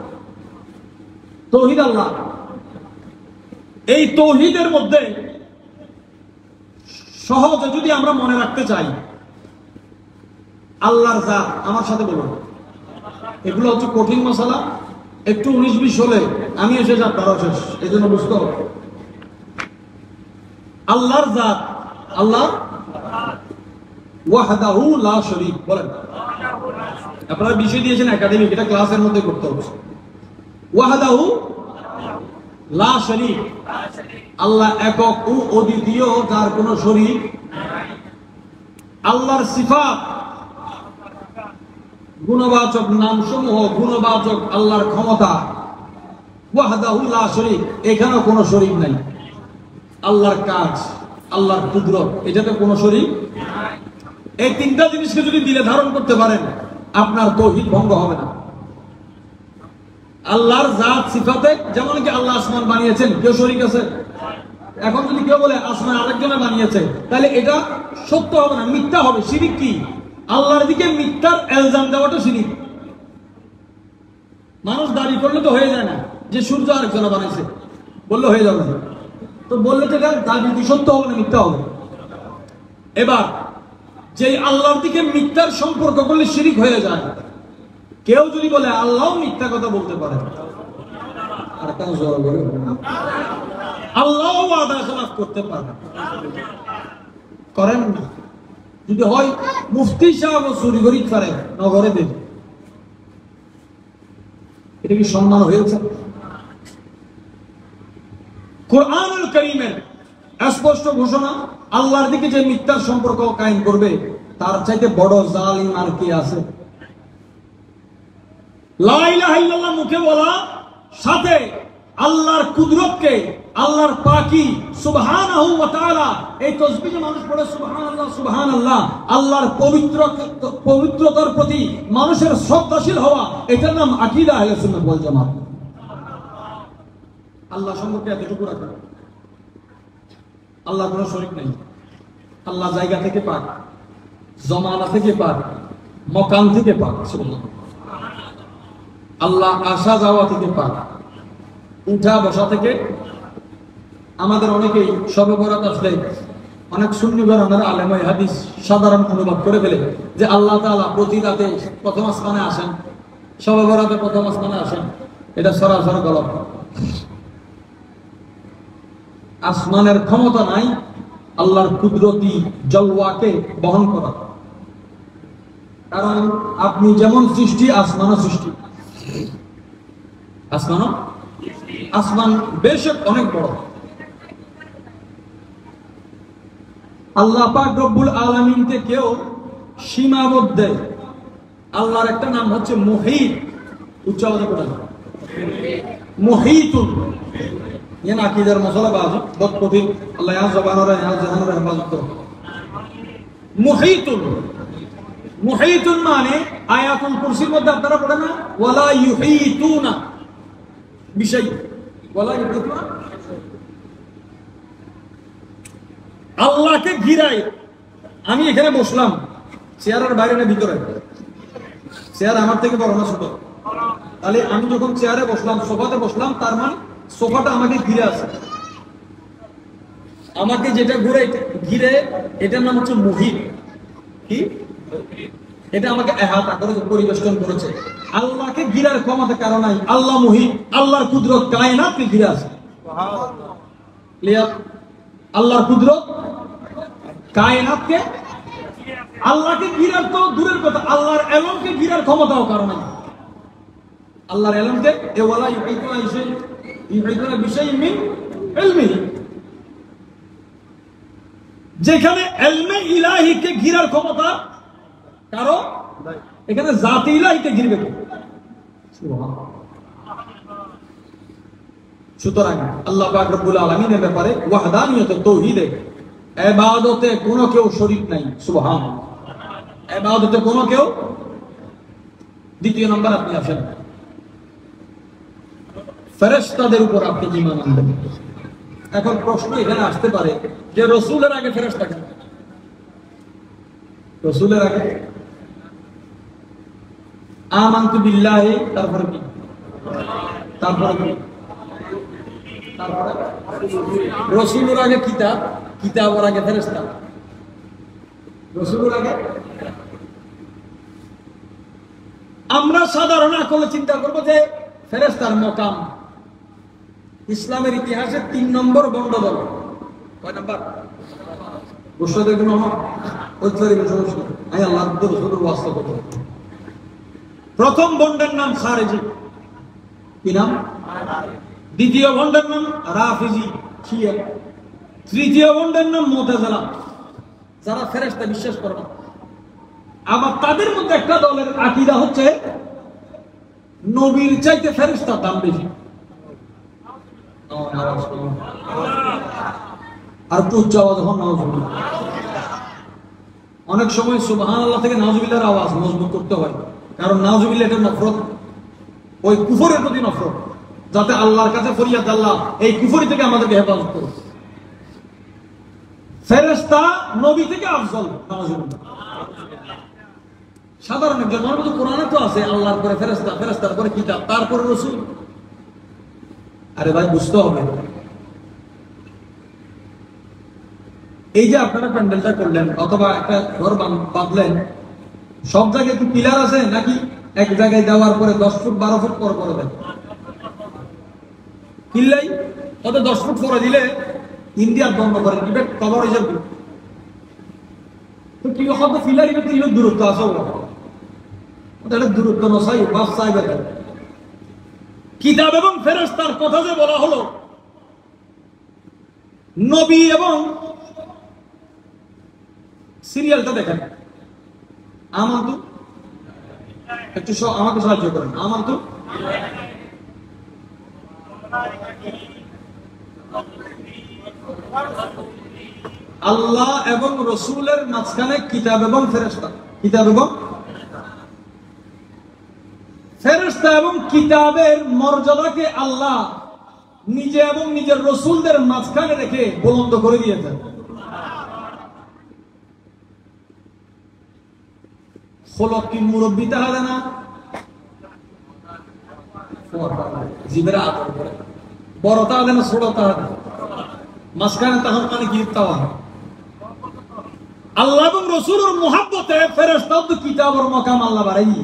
তাওহীদ আল্লাহ। এই তাওহীদের মধ্যে সহজে যদি আমরা মনে রাখতে চাই, আল্লাহর জাত, আমার সাথে বলুন, এগুলো হচ্ছে কঠিন মশালা। একটু 19-20 হলে আমি এসে যা তারা শেষ, এই জন্য বুঝতে হবে। আল্লাহর জাত, আল্লাহ ওয়াহদাহু লা শরীক। বলেন, আপনারা বিষয় দিয়েছেন একাডেমিক, এটা ক্লাসের মধ্যে করতে হবে। ওয়াহদাহু লা শরীক, আল্লাহ একক ও অদ্বিতীয়, যার কোনো শরীক। আল্লাহর সিফাত, গুণবাচক নামসমূহ, গুণবাচক আল্লাহর ক্ষমতা, ওয়াহদাহু লা শরীক, এখানেও কোনো শরীক নাই। আল্লাহর কাজ, আল্লাহর কুদরত, এটাতে কোনো শরীক। এই তিনটা জিনিসকে যদি দিলে ধারণ করতে পারেন, আপনার তাওহীদ ভঙ্গ হবে না। আল্লাহর জাত সিফাতে, যেমন কি আল্লাহ আসমান বানিয়েছেন, কেউ শরীক আছে? এখন যদি কেউ বলে আসমান আরেকজনে বানিয়েছে, তাহলে এটা সত্য হবে না, মিথ্যা হবে। শিরিক কি? আল্লাহর দিকে মিথ্যার ইলজাম দেওয়াটা শিরিক। মানুষ দাবি করলে তো হয়ে যায় না যে সূর্য আরেকজনা বানাইছে, বললে হয়ে যাবে না। তো বললে তো দাবি কি সত্য হবে না মিথ্যা হবে? এবার যে আল্লাহর দিকে মিথ্যার সম্পর্ক করলে শিরিক হয়ে যায়, কেউ যদি বলে আল্লাহ মিথ্যা কথা বলতে পারে, আর কেন জোর করে আল্লাহ ওয়াদা খেলাফ করতে পারে, করেন না। যদি হয় মুফতি সাহেব চুরি করি পারে নগরে দেব, এটা কি সম্মান হয়েছে? কোরআনুল কারীমের স্পষ্ট ঘোষণা, আল্লাহর দিকে যে মিথ্যার সম্পর্ক কায়েম করবে তার চাইতে বড় জালিম আর কি আছে? লা ইলাহা ইল্লাল্লাহ মুখে বলা, সাথে আল্লাহর কুদরতকে, আল্লাহর পাকি সুবহানাহু ওয়া তাআলা, এই তাসবিহে মানুষ পড়ে সুবহানাল্লাহ সুবহানাল্লাহ, আল্লাহর পবিত্রতার প্রতি মানুষের শ্রদ্ধাশীল হওয়া, এটার নাম আকীদা আহলে সুন্নাত ওয়াল জামাত। আল্লাহ সম্পর্কে এতটুকু রাখা, আল্লাহ কোনো শরীক নেই, আল্লাহ জায়গা থেকে পাক, জমানা থেকে পাক, মকান থেকে পাক, আল্লাহ আসা যাওয়া থেকে পাক, উঠা বসা থেকে। আমাদের অনেকেই শবে বরাত আসলে অনেক সুন্নি ঘরানার আলেম হাদিস সাধারণ অনুবাদ করে ফেলে যে আল্লাহ তাআলা প্রতি রাতে প্রথম আসমানে আসেন, শবে বরাতে প্রথম আসমানে আসেন। এটা সরাসরি গলত। আসমানের ক্ষমতা নাই আল্লাহর কুদরতি জলওয়াকে বহন করা, কারণ আপনি যেমন সৃষ্টি আসমানও সৃষ্টি। আসমান বেশক অনেক বড়। আল্লাহ পাক রব্বুল আলামিনকে কেউ সীমাবদ্ধ, আল্লাহর একটা নাম হচ্ছে মুহিত, উচ্চ আওয়াজে পড়া যায় মুহিতুন। ইয়ান আকীদার মশলা বাজু বহুত কঠিন, আল্লাহ ইয়া জবানরে ইয়া জাহানরে হেফাজত করো। মুহিতুন, মুহিতুন মানে আয়াতুল কুরসির মধ্যে আপনারা পড়েন না, ওয়ালা ইউহিতুনা বিশাই, ওয়ালা ইউহিতুনা, আল্লাহকে ঘিরাই। আমি এখানে বসলাম, চেয়ারের বাইরে না ভিতরে? চেয়ার আমার থেকে বড় না ছোট? তাহলে আমি যখন চেয়ারে বসলাম, সোফাতে বসলাম, তার মানে সোফাটা আমাকে ঘিরে আছে। আমাকে যেটা ঘিরে এটার নাম হচ্ছে মুহিত। কি? এটা আমাকে এহাতা করে পরিবেষ্টন করেছে। আল্লাহকে ঘিরার ক্ষমতা কারণ নাই, আল্লাহ মুহিত, আল্লাহর কুদরত কায়নাতকে ঘিরে আছে। ক্লিয়ার? আল্লাহর কুদরত কায়নাতকে, আল্লাহকে ঘিরার তো দূরের কথা, আল্লাহর ইলমকে ঘিরার ক্ষমতাও কারণ নাই। আল্লাহর ইলমকে ওয়ালা ইউহিতুনা বিশাইইন মিন ইলমিহি, যেখানে ইলমে ইলাহিকে ঘিরার ক্ষমতা কারো, এখানে জাতি ইলাহিকে ঘিরবে। সুবহানাল্লাহ। সুতরাং আল্লাহ পাক রব্বুল আলামিনের ব্যাপারে ওয়াহদানিয়ত তাওহীদে, ইবাদতে কোনো কেউ শরীক নাই। সুবহানাল্লাহ। ইবাদতে কোনো কেউ। দ্বিতীয় নাম্বার আপনি আসেন, ফেরেশতাদের উপর আপনি ঈমান আনবেন। এখন প্রশ্ন এখানে আসতে পারে যে রাসূলের আগে ফেরেশতা কেন? রাসূলের আগে আমানতু বিল্লাহি, তারপরে কি? তারপরে কি? তারপরে রাসূলের আগে কিতাব, কিতাবের আগে ফেরেশতা, রাসূলের আগে। আমরা সাধারণ আকলে চিন্তা করব যে ফেরেশতার মাকাম ইসলামের ইতিহাসে 3 নম্বর বন্ড দল। কয় নাম্বার? বুঝতে দেখুন আমার ওইটারই সমস্যা। আই আল্লাহ রাসূলের ওয়াস্তা করতে। প্রথম বন্ডের নাম খারেজি, কি নাম? দ্বিতীয় বন্ডের নাম রাফিজি, শিয়া। তৃতীয় বন্ডের নাম মুতাজিলা, যারা ফেরেশতা বিশ্বাস করে না। আবার তাদের মধ্যে একটা দলের আকীদা হচ্ছে নবীর চাইতে ফেরেশতার দাম বেশি। আর তো উচ্চ আওয়াজ হন নাউজুবিল্লাহ। অনেক সময় সুবহানাল্লাহ থেকে নাউজুবিল্লাহর আওয়াজ মজবুত করতে হয়, কারণ নাউজুবিল্লাহ এটা নফরত, ওই কুফরের প্রতি নফরত, যাতে আল্লাহর কাছে ফরিয়াদ, আল্লাহ এই কুফরি থেকে আমাদেরকে হেফাজত করুন। ফেরেশতা নবী থেকে আফজল, নাউজুবিল্লাহ। সাধারণ একজন মানুষ। কোরআনে তো আছে আল্লাহর পরে ফেরেশতা, ফেরেশতার পরে কিতাব, তারপরে রাসূল। আরে ভাই বুঝতে হবে, এই যে আপনারা প্যান্ডেলটা করলেন অথবা একটা ঘর বাঁধলেন, সব জায়গায় কি পিলার আছে নাকি এক জায়গায় দেওয়ার পরে 10 ফুট 12 ফুট পর করে দেন? কিল্লাই ওদের 10 ফুট পরে দিলে ইন্ডিয়ার বন্ধ করে দিবে, কবর হিসাবে তো কি হবে? ফিলার ইবে তিল দূরত্ব আছে, ওটা দূরত্ব নসাই বাস চাইবে। কিতাব এবং ফেরেশতার কথা যে বলা হলো, নবী এবং সিরিয়ালটা দেখেন। আমান্তু, একটু আমাকে সাহায্য করেন। আমান্তু আল্লাহ এবং রসুলের মাঝখানে কিতাব এবং ফেরেশতা, কিতাব এবং ফেরেশতা এবং কিতাবের মর্যাদাকে আল্লাহ নিজে এবং নিজের রসুলদের মাঝখানে রেখে বুলন্দ করে দিয়েছেন। খোলক কি মুরব্বী তাহলে না জীবের আদর করে, বড় তাহলে না ছোট তাহলে, মাঝখানে তখন মানে কি তাওয়া। আল্লাহ এবং রসুলের মুহাব্বতে ফেরেশতা তো কিতাবের মাকাম আল্লাহ বাড়াই।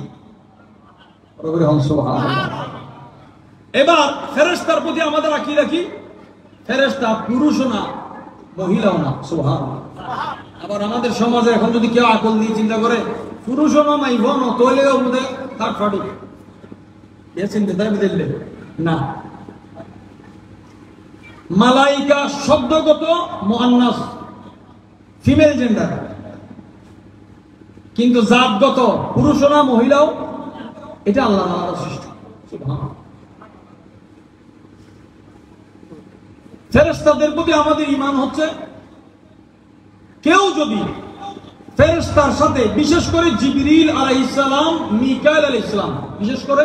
এবার ফেরেশতার প্রতি আমাদের আকীদা কি? ফেরেশতা পুরুষও না মহিলাও না। সুবহানাল্লাহ। আবার আমাদের সমাজে এখন যদি কেউ আকল দিয়ে চিন্তা করে পুরুষও না মাইবো না তোলেও মধ্যে তার ফাটি এ চিন্তা তাই দিলে না। মালাইকা শব্দগত মুআন্নাস, ফিমেল জেন্ডার, কিন্তু জাতগত পুরুষও না মহিলাও, এটা আল্লাহ তাআলার সৃষ্টি। সুবহানাল্লাহ। ফেরেশতাদের প্রতি আমাদের ঈমান হচ্ছে, কেউ যদি ফেরেশতার সাথে বিশেষ করে জিবরিল আলাইহিস সালাম, মিকাইল আলাইহিস সালাম, বিশেষ করে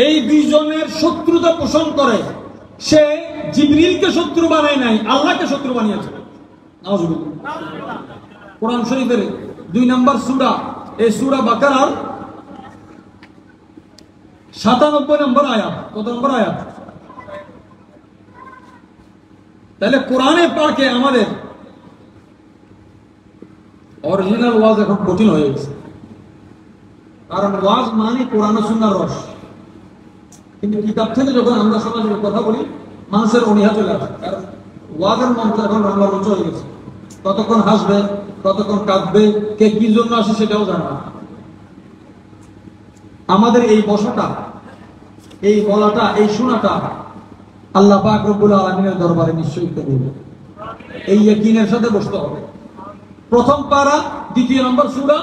এই দুইজনের শত্রুতা পোষণ করে, সে জিবরিলকে শত্রু বানায় নাই, আল্লাহকে শত্রু বানিয়েছে। নাউজুবিল্লাহ। কোরআন শরীফের 2 নম্বর সূরা, এই সূরা বাকারার 97 নম্বর আয়াত। কত নম্বর আয়াত? তাহলে কোরআনে পাকে আমাদের অরিজিনাল ওয়াজ এখন কঠিন হয়ে গেছে, কারণ ওয়াজ মানে কোরআন ও সুন্নাহর রস। কিন্তু কিতাব থেকে যখন আমরা সমাজের কথা বলি মানুষের অনীহা চলে আসে, কারণ ওয়াজের মঞ্চ এখন রান্নার মঞ্চ হয়ে গেছে। কতক্ষণ হাসবে, কতক্ষণ কাঁদবে, কে কি জন্য আসে সেটাও জানে না। আমাদের এই বসাটা, এই বলাটা, এই শোনাটা আল্লাহ পাক রব্বুল আলামিনের দরবারে নিশ্চয়ই কবুল। এই ইয়াকিনের সাথে বসতে হবে। প্রথম পারা 2 নম্বর সূরা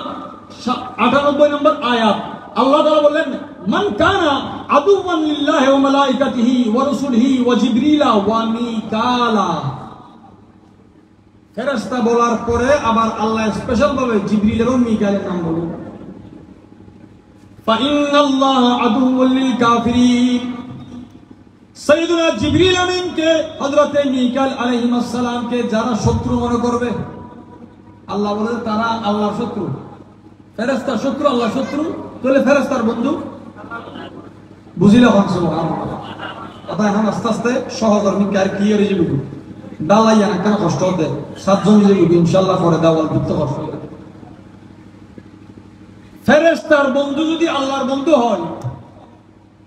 98 নম্বর আয়াত। আল্লাহ তাআলা বললেন, মান কানা আদুওয়ান লিল্লাহি ওয়া মালাইকাতিহি ওয়া রাসূলিহি ওয়া জিবরিলা ওয়া মিকালা। ফেরেশতা বলার পরে আবার আল্লাহ স্পেশাল ভাবে জিবরিল এবং মিকাইলের নাম বলেন। ফা ইন্নাল্লাহা আদুওয়াল লিল কাফিরিন। সাইয়্যিদুনা জিবরিল আমিনকে, হযরতে মিকাইল আলাইহিস সালামকে যারা শত্রু মনে করবে, আল্লাহ বলে তারা আল্লাহর শত্রু। ফেরেশতা শত্রু, আল্লাহ শত্রু, তাহলে ফেরেশতার বন্ধু বুঝিলে হন। সুবহানাল্লাহ। কথা এখন আস্তে আস্তে সহজ আর মিকার ক্লিয়ার হয়ে যাবে। দালাইয়া না কেন কষ্ট হতে 7 জন যাবে ইনশাআল্লাহ, পরে দাওয়াল দিতে কষ্ট হবে। ফেরেশতার বন্ধু যদি আল্লাহর বন্ধু হয়,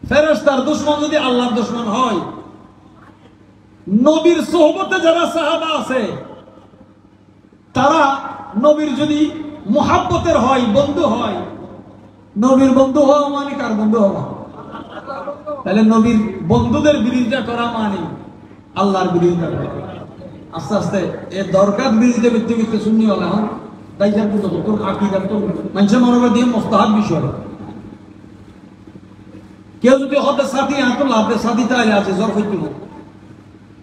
ফেরেশতার দুশমন যদি আল্লাহর দুশমন হয়, নবীর সোহবতে যারা সাহাবা আছে তারা নবীর যদি মুহাব্বতের হয়, বন্ধু হয়, নবীর বন্ধু হওয়া মানে কার বন্ধু হওয়া? তাহলে নবীর বন্ধুদের বিরোধিতা করা মানে আল্লাহর বিরোধিতা করা। আস্তে আস্তে এর দরকার বিরোধিতা করতে করতে শুনি হল এখন তাই যার কিন্তু তোর আকীদা তো মানুষের মনোভাব দিয়ে মুস্তাহাব বিষয়। কেউ যদি হতে সাথী আনতো লাভে সাথী তাহলে আছে জ্বর হইতে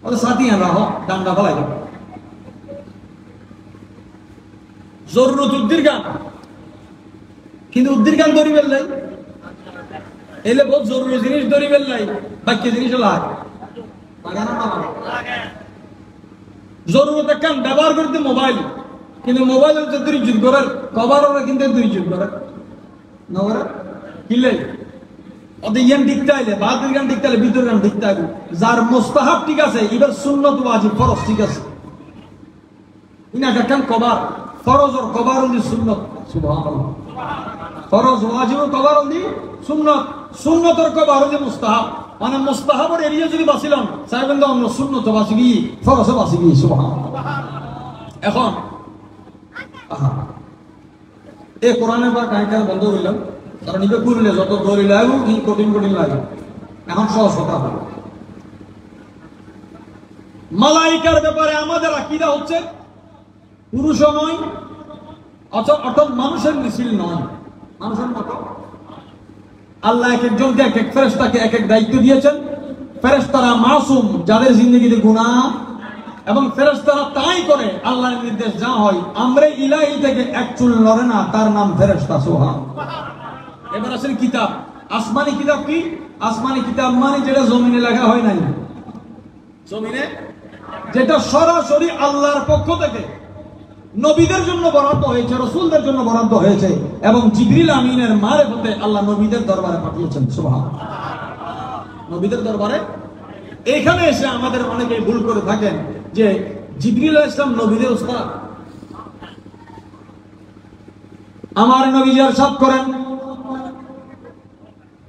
ওদের সাথী আনরা হোক ডান্ডা ফেলাই যাবে। জরুরত উদ্দীর্ঘান, কিন্তু উদ্দীর্ঘান ধরি ফেললাই এলে বহুত জরুরি জিনিস ধরি ফেললাই, বাক্য জিনিস লাগে জরুরত কান ব্যবহার করতে মোবাইল, কিন্তু মোবাইল হচ্ছে দুর্যোগ করার কভার ওরা কিন্তু দুর্যোগ করার না ওরা কিলে ওদের ইয়ান দিকতে আইলে বাহাদুর গান দিকতে আইলে ভিতর গান দিকতে আইলে যার মোস্তাহাব ঠিক আছে, এবার সুন্নত ওয়াজিব ফরজ ঠিক আছে, ইনা কান কভার ফরজ আর কভার হলি সুন্নত। সুবহানাল্লাহ। ফরজ ওয়াজিব কভার হলি সুন্নত, সুন্নতের কভার হলি মুস্তাহাব। মানে মুস্তাহাবের এরিয়া যদি বাঁচিলাম চাইবেন অন্য সুন্নত বাঁচি গিয়ে ফরজও বাঁচি গিয়ে। সুবহানাল্লাহ। এখন এই কোরআনের বা কাহিনী বন্ধ করলাম, কারণ এটা করলে যত দৌড়ি লাগবে কঠিন কঠিন লাগে। এখন সহজ কথা হলো মালাইকার ব্যাপারে আমাদের আকীদা হচ্ছে পুরুষও নয়, অর্থাৎ মানুষের মিছিল নয়, মানুষের মতো আল্লাহ এক একজনকে এক এক ফেরেশতাকে এক এক দায়িত্ব দিয়েছেন। ফেরেশতারা মাসুম, যাদের জিন্দেগিতে গুনাহ, এবং ফেরেশতারা তাই করে আল্লাহর নির্দেশ যা হয় আমরে ইলাহি থেকে এক চুল নড়ে না, তার নাম ফেরেশতা। সুবহানাল্লাহ। এবার আসলে কিতাব, আসমানি কিতাব কি? আসমানি কিতাব মানে যেটা জমিনে লেখা হয় নাই, জমিনে যেটা সরাসরি আল্লাহর পক্ষ থেকে নবীদের জন্য বরাদ্দ হয়েছে, রাসূলদের জন্য বরাদ্দ হয়েছে, এবং জিবরিল আমিনের মারফতে আল্লাহ নবীদের দরবারে পাঠিয়েছেন। সুবহানাল্লাহ। নবীদের দরবারে এখানে এসে আমাদের অনেকে ভুল করে থাকেন যে জিবরিল আলাইহিস সালাম নবীদের উস্তাদ। আমার নবী ইরশাদ করেন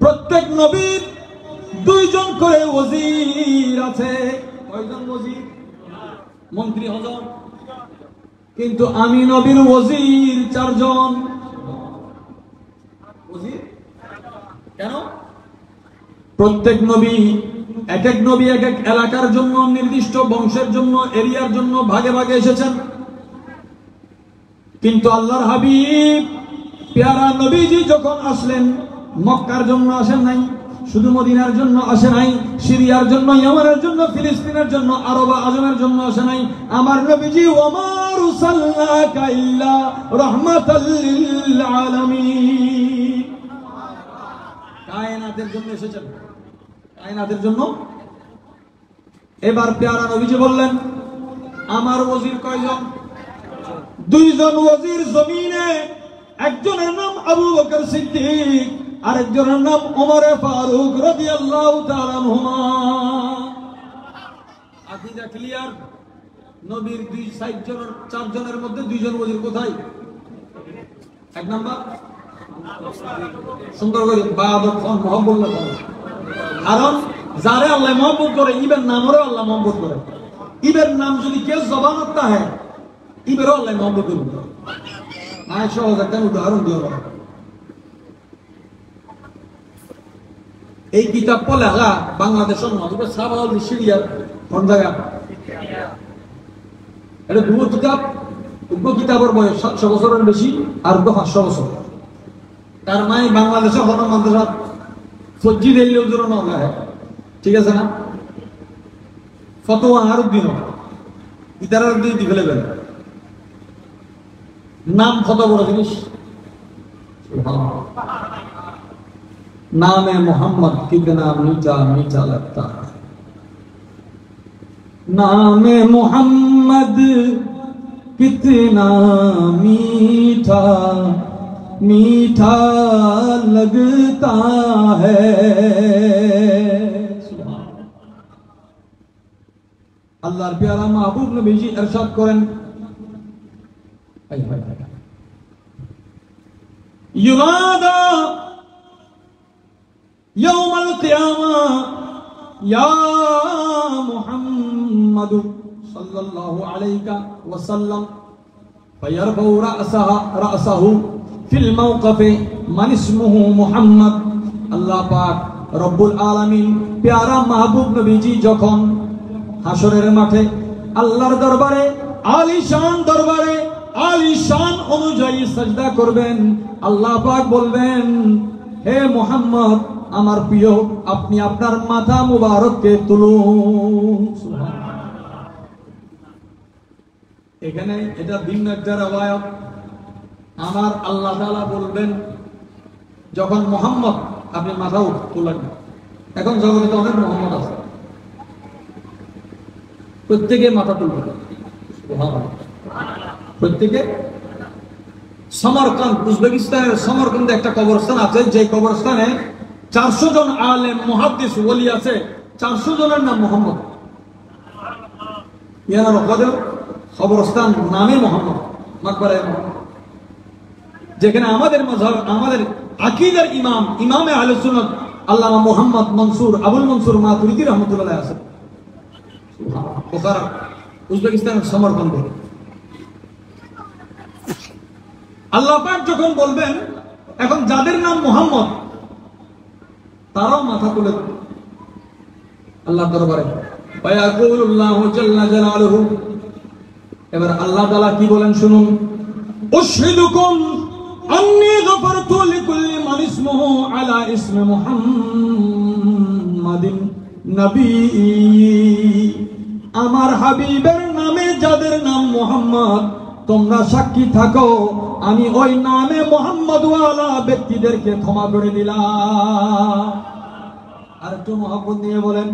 প্রত্যেক নবীর দুইজন করে ওজির আছে। কয়জন ওজির? মন্ত্রী হযরত। কিন্তু আমি নবীর ওজির চারজন। ওজির কেন? প্রত্যেক নবী এক এক নবী এক এক এলাকার জন্য, নির্দিষ্ট বংশের জন্য, এরিয়ার জন্য ভাগে ভাগে এসেছেন। কিন্তু আল্লাহর হাবিব পেয়ারা নবীজি যখন আসলেন, মক্কার জন্য আসেন নাই, শুধু মদিনার জন্য আসে নাই, সিরিয়ার জন্য, ইয়ামানের জন্য, ফিলিস্তিনের জন্য, আরব আজমের জন্য আসে নাই। আমার নবীজি ওমা আরসালনাকা ইল্লা রাহমাতাল লিল আলামিন, কায়নাতের জন্য এসেছেন, কায়নাতের জন্য। এবার পেয়ারা নবীজি বললেন আমার ওজির কয়জন? দুইজন ওজির জমিনে, একজনের নাম আবু বকর সিদ্দিক, আরেকজনের নাম ওমর ফারুক রাদিয়াল্লাহু তাআলা আনহুমা। আকীদা ক্লিয়ার? নবীর দুই সাইডজনের চারজনের মধ্যে দুইজন ওজির কোথায়? এক নাম্বার সুন্দর করে বায়াদত খান মহব্বত না, কারণ যারে আল্লাহ মহব্বত করে ইবের নামরে আল্লাহ মহব্বত করে। ইবের নাম যদি কেউ জবানত হয় ইবেরও আল্লাহ মহব্বত করবে। মায়ের সহজ একটা উদাহরণ দিয়ে বলো, এই কিতাব পড়লে বাংলাদেশের নয়, সাবাল সিরিয়ার কোন জায়গা? এটা দুটো কিতাব, দুটো কিতাবের বয়স 700 বছরের বেশি, আর 500 বছর। তার মানে বাংলাদেশে হন মাদ্রাসা ফজ্জি দিলেও জোর না, ঠিক আছে না? ফতোয়া আর দিন ইতারার দিয়ে দি ফেলে ফেলে নাম কত বড় জিনিস। नाम मोहम्मद कितना मीठा मीठा लगता है, नाम मोहम्मद कितना मीठा मीठा लगता है। আল্লাহর প্যারা মাহবুব নবীজি ইরশাদ করেন ইউনাদা يوم القيامة يا محمد صلى الله عليه وسلم فيرفع رأسه في الموقف من اسمه محمد। আল্লাহ পাক রব্বুল আলামিন প্যারা মাহবুব নবীজি যখন হাসরের মাঠে আল্লাহর দরবারে আলিশান দরবারে আলিশান অনুযায়ী সাজদা করবেন, আল্লাহ পাক বলবেন হে মুহাম্মদ আমার প্রিয় আপনি আপনার মাথা মুবারককে তুলুন। এখানে এটা ভিন্ন একটা রওয়ায়াত। আমার আল্লাহ তাআলা বলবেন যখন মুহাম্মদ আপনি মাথা তুলেন। এখন জগতে অনেক মুহাম্মদ আছে, প্রত্যেকে মাথা তুলবে, প্রত্যেকে সমরকান্দ, উজবেকিস্তানের সমরকান্দে একটা কবরস্থান আছে, যে কবরস্থানে 400 জন আলেম মুহাদ্দিস ওলি আছে, 400 জনের নাম মোহাম্মদ। ইয়ানা রকদের কবরস্থান নামে মোহাম্মদ, মাকবারায়ে মোহাম্মদ, যেখানে আমাদের মাযহাব, আমাদের আকীদার ইমাম, ইমামে আহলে সুন্নাত আল্লামা মুহাম্মদ মনসুর আবুল মনসুর মাতুরিদি রাহমাতুল্লাহ আছে। বুখারা, উজবেকিস্তানের সমরকান্দে। আল্লাহ পাক যখন বলবেন, এখন যাদের নাম মুহাম্মদ তারাও মাথা তুলে আল্লাহর দরবারে, ফায়াকুলুল্লাহু জাল্লা জালালুহু। এবার আল্লাহ তাআলা কি বলেন শুনুন, উশহিদুকুম আন্নী গাফারতু লিকুল্লি মান ইসমুহু আলা ইসমি মুহাম্মাদিন নবী। আমার হাবিবের নামে যাদের নাম মুহাম্মদ, তোমরা সাক্ষী থাকো আমি ওই নামে মোহাম্মদ ওয়ালা ব্যক্তিদেরকে ক্ষমা করে দিলাম। আর একটু মোহাম্মদ নিয়ে বলেন,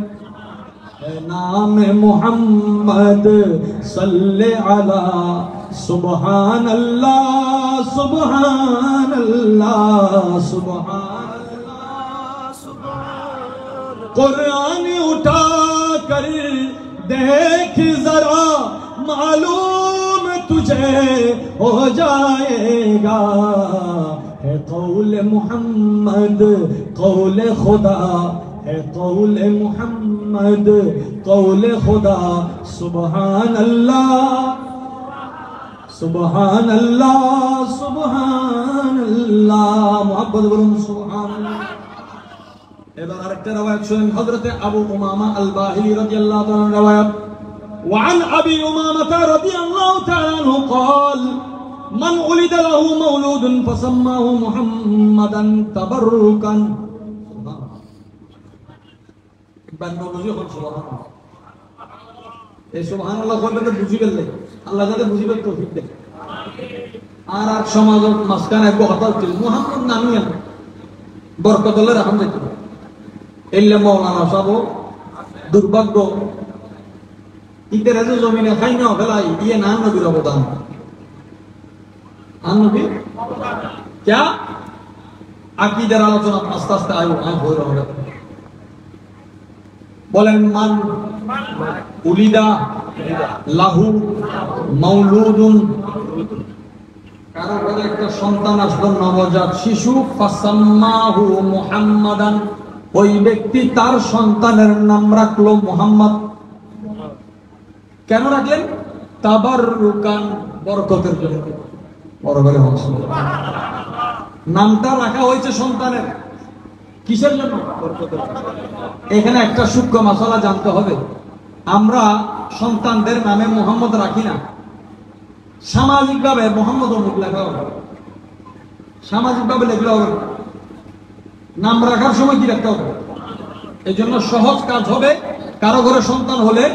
নামে মোহাম্মদ সাল্লে আলা সুবহানাল্লাহ সুবহানাল্লাহ সুবহানাল্লাহ। कुरान उठा कर देख जरा मालूम तुझे हो जाएगा, है कौल मोहम्मद कौल खुदा, है कौल मोहम्मद कौल खुदा। सुबहान अल्लाह सुबहान अल्लाह सुबहान अल्लाह। मोहब्बत बोलूं सुबहान अल्लाह। এবার আরেকটা রওয়ায়াত শুনেন, হযরতে আবু উমামা আল বাহিলি রাদিয়াল্লাহু তাআলা রওয়ায়াত, وعن ابي امامه رضي الله تعالى عنه قال من ولد له مولود فسماه محمدا تبركا। বান্দা বুঝি হল সুবহানাল্লাহ। এই সুবহানাল্লাহ বলতে বুঝি গেলে আল্লাহ যাতে বুঝিবে তৌফিক দেয়। আর আর সমাজত মাসখানে এক কথা হচ্ছে মুহাম্মদ নামিয়ে বরকতুল্লাহ রাহমাতুল্লাহ এল্লে মাওলানা সাহেব দুর্ভাগ্য ঈদের যে জমিনে খাই না ফেলাই ইয়ে না নবীর অবদান। নবী क्या আকীদার আলোচনা আস্তে আস্তে আয়ো আয় হয়ে রহবে। বলেন মান উলিদা লাহু মাউলুদুন, কারো ঘরে একটা সন্তান আসলো নবজাত শিশু, ফাসাম্মাহু মুহাম্মাদান, ওই ব্যক্তি তার সন্তানের নাম রাখলো মুহাম্মদ। কেন রাখলেন? তাবাররুকান, বরকতের জন্য। বরকতের জন্য নামটা রাখা হয়েছে সন্তানের, কিসের জন্য? বরকতের জন্য। এখানে একটা সূক্ষ্ম মাসালা জানতে হবে, আমরা সন্তানদের নামে মুহাম্মদ রাখি না, সামাজিকভাবে মোহাম্মদ অমুক লেখা হবে, সামাজিকভাবে লেখা হবে। নাম রাখার সময় কি রাখতে হবে? এই জন্য সহজ কাজ হবে, কারো ঘরে সন্তান হলে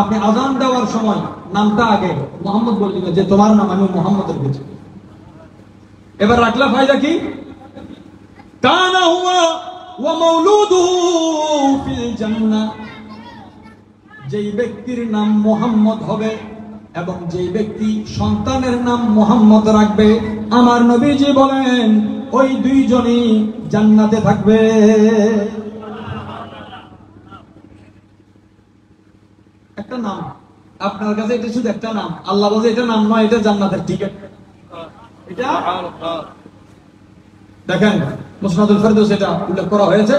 আপনি আযান দেওয়ার সময় নামটা আগে মোহাম্মদ বলে দিবেন যে তোমার নাম আমি মোহাম্মদ রেখেছি। এবার রাখলে ফায়দা কি? কানা হুয়া ওয়া মাউলুদুহু ফিল জান্নাহ, যেই ব্যক্তির নাম মোহাম্মদ হবে এবং যেই ব্যক্তি সন্তানের নাম মোহাম্মদ রাখবে, আমার নবীজি বলেন ওই দুইজনই জান্নাতে থাকবে। একটা নাম আপনার কাছে, এটা শুধু একটা নাম, আল্লাহ বলে এটা নাম নয়, এটা জান্নাতের টিকিট। এটা দেখেন মুসনাদুল ফেরদৌস এটা উল্লেখ করা হয়েছে।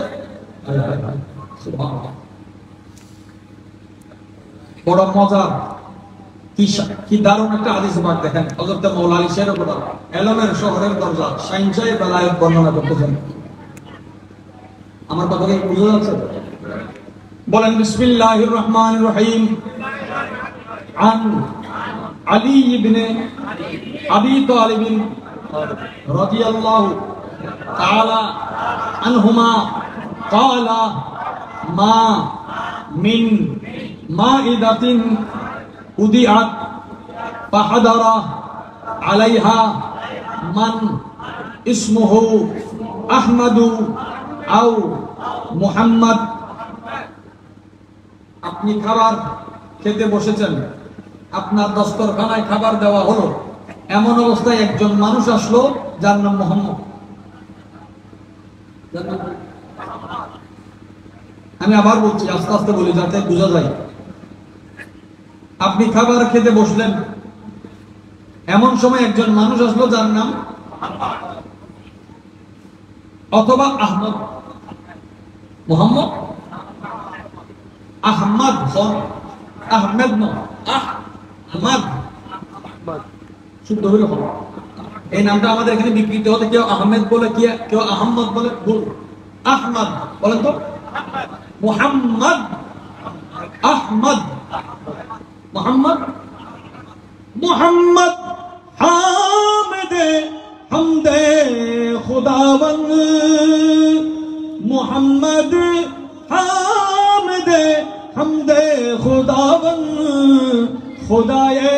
বড় মজার কি দারুণ একটা হাদিস পাক দেখেন, হযরত মাওলা আলী শের কথা, এলমের শহরের দরজা সাইনসাই বেলায়েত বর্ণনা করতেছেন। আমার কথা কি বুঝা যাচ্ছে? বলেন বিসমিল্লাহির রহমানির রহিম। আন আলী ইবনে আবি তালিব রাদিয়াল্লাহু তাআলা আনহুমা ক্বালা মা মিন মাইদাতিন উদিআত ফাহাদারা আলাইহা মান ইসমুহু আহমদু আও মুহাম্মদ। আপনি খাবার খেতে বসেছেন, আপনার দস্তরখানায় খাবার দেওয়া হলো, এমন অবস্থায় একজন মানুষ আসলো যার নাম মোহাম্মদ। আমি আবার বলছি, আস্তে আস্তে বলি যাতে বোঝা যায়। আপনি খাবার খেতে বসলেন, এমন সময় একজন মানুষ আসলো যার নাম অথবা আহমদ, মোহাম্মদ আহমদ হন, আহমেদ নয়, আহমদ শুদ্ধ হইল। এই নামটা আমাদের এখানে বিকৃত হতে, কেউ আহমেদ বলে, কেউ আহমদ বলে, ভুল। আহমদ বলেন তো, মোহাম্মদ, আহমদ, মোহাম্মদ, মোহাম্মদ হামিদে হামদে খুদাবন্দ, মোহাম্মদ হামিদে হামদে খুদাবন্দ, খুদায়ে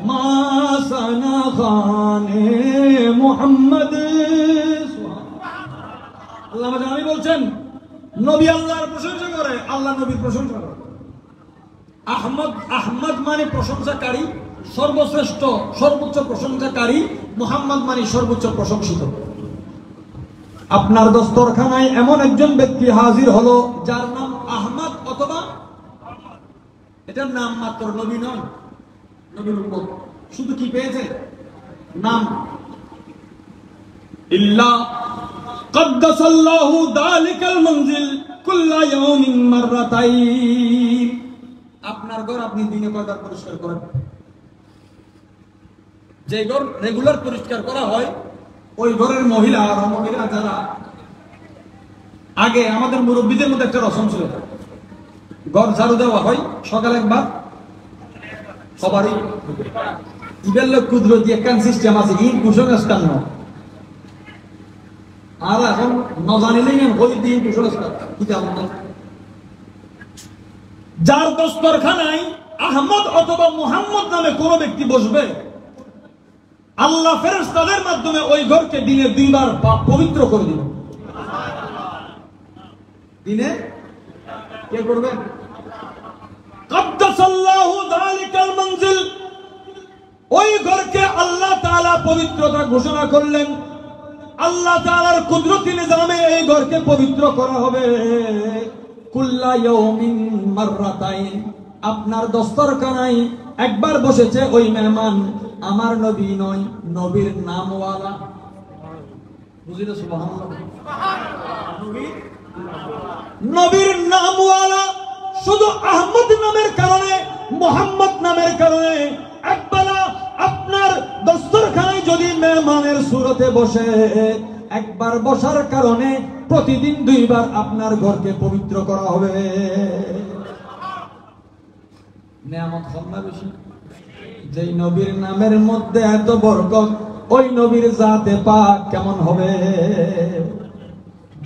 মাসানা খানে মোহাম্মদ। আল্লাহ জানি বলছেন, নবী আল্লাহর প্রশংসা করে, আল্লাহ নবীর প্রশংসা করে। আহমদ, আহমদ মানে প্রশংসাকারী, সর্বশ্রেষ্ঠ সর্বোচ্চ প্রশংসাকারী। মুহাম্মদ মানে সর্বোচ্চ প্রশংসিত। আপনার দস্তরখানায় এমন একজন ব্যক্তি হাজির হলো যার নাম আহমদ অথবা, এটার নাম মাত্র, নবী নয়, নবীর উম্মত। শুধু কি পেয়েছে? নাম। ইল্লা কদ্দাসাল্লাহু যালিকাল মানজিল কুল্লা ইয়াউমিন মাররাতাইন। আপনার ঘর আপনি দিনে কয়বার পরিষ্কার করেন? যে ঘর রেগুলার পরিষ্কার করা হয়, ওই ঘরের মহিলা যারা, আগে আমাদের মুরব্বীদের মধ্যে একটা রসম ছিল, ঘর ঝাড়ু দেওয়া হয় সকালে একবার, সবারই ইবেল কুদরতি একখান সিস্টেম আছে, ইন কুসংস্কার নয়। আর এখন নজানিলেই বলি দিন কুসংস্কার কি তেমন। যার দস্তরখানায় আহমদ অথবা মুহাম্মদ নামে কোন ব্যক্তি বসবে, আল্লাহ ফেরেশতাদের মাধ্যমে ওই ঘরকে দিনে 2 বার পবিত্র করে দিবে। দিনে কে করবে? কদ্দাসাল্লাহু যালিকাল মানজিল। ওই ঘরকে আল্লাহ তাআলা পবিত্রতা ঘোষণা করলেন। আল্লাহ তাআলার কুদরতি নিজামে এই ঘরকে পবিত্র করা হবে। কুল্লা ইয়াউমিন মাররাতাইন। আপনার দস্তরখানায় একবার বসেছে ওই মেহমান, আমার নবী নয়, নবীর নামওয়ালা। বুঝিলে? সুবহানাল্লাহ। নবীর নামওয়ালা। শুধু আহমদ নামের কারণে, মোহাম্মদ নামের কারণে একবেলা আপনার দস্তরখানায় যদি মেহমানের সুরতে বসে, একবার বসার কারণে প্রতিদিন 2 বার আপনার ঘরকে পবিত্র করা হবে। নিয়ামত কম না বেশি? যেই নবীর নামের মধ্যে এত বরকত, ওই নবীর জাতে পাক কেমন হবে?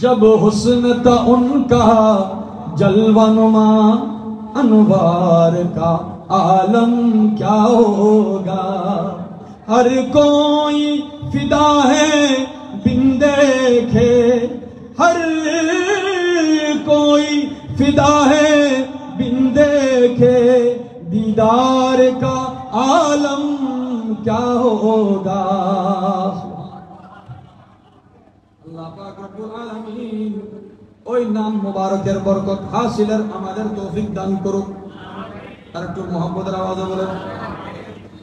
जब हुस्न था उनका जलवानुमा, अनवार का आलम क्या होगा। हर कोई फिदा है बिन देखे, हर कोई फिदा है बिन देखे, दीदार का आलम क्या होगा। আল্লাহ পাক রব্বুল আলামিন ওই নাম মুবারকের বরকত হাসিলের আমাদের তৌফিক দান করুক। আর একটু মুহাম্মদের আওয়াজে বলেন।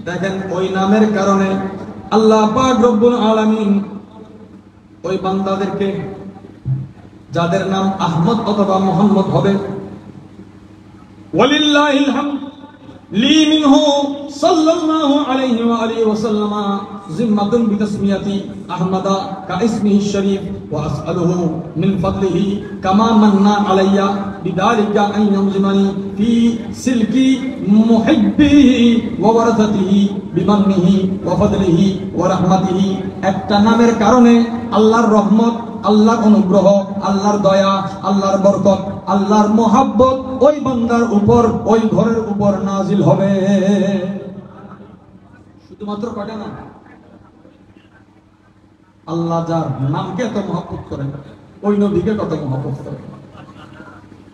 দেখেন, ওই নামের কারণে আল্লাহ পাক রব্বুল আলামিন ওই বান্দাদেরকে, যাদের নাম আহমদ অথবা মুহাম্মদ হবে, ওয়ালিল্লাহিল হামদ লি মিনহু সাল্লাল্লাহু আলাইহি ওয়া আলিহি ওয়াসাল্লাম জিম্মাতুন বিতাসমিয়াতি আহমদা কা ইসমিহি শরীফ ওয়া আসআলুহু মিন ফাদলিহি কামা মান্না আলাইয়া বিদালিকা আন ইয়ামজিমানি ফি সিলকি মুহিব্বিহি ওয়া ওয়ারাসাতিহি বিমান্নিহি ওয়া ফাদলিহি ওয়া রাহমাতিহি। একটা নামের কারণে আল্লাহর রহমত, আল্লাহর অনুগ্রহ, আল্লাহর দয়া, আল্লাহর বরকত, আল্লাহর মোহাব্বত ওই বান্দার উপর, ওই ঘরের উপর নাজিল হবে। শুধুমাত্র কয়টা না, আল্লাহ যার নামকে এত মহব্বত করেন, ওই নবীকে কত মহব্বত করেন।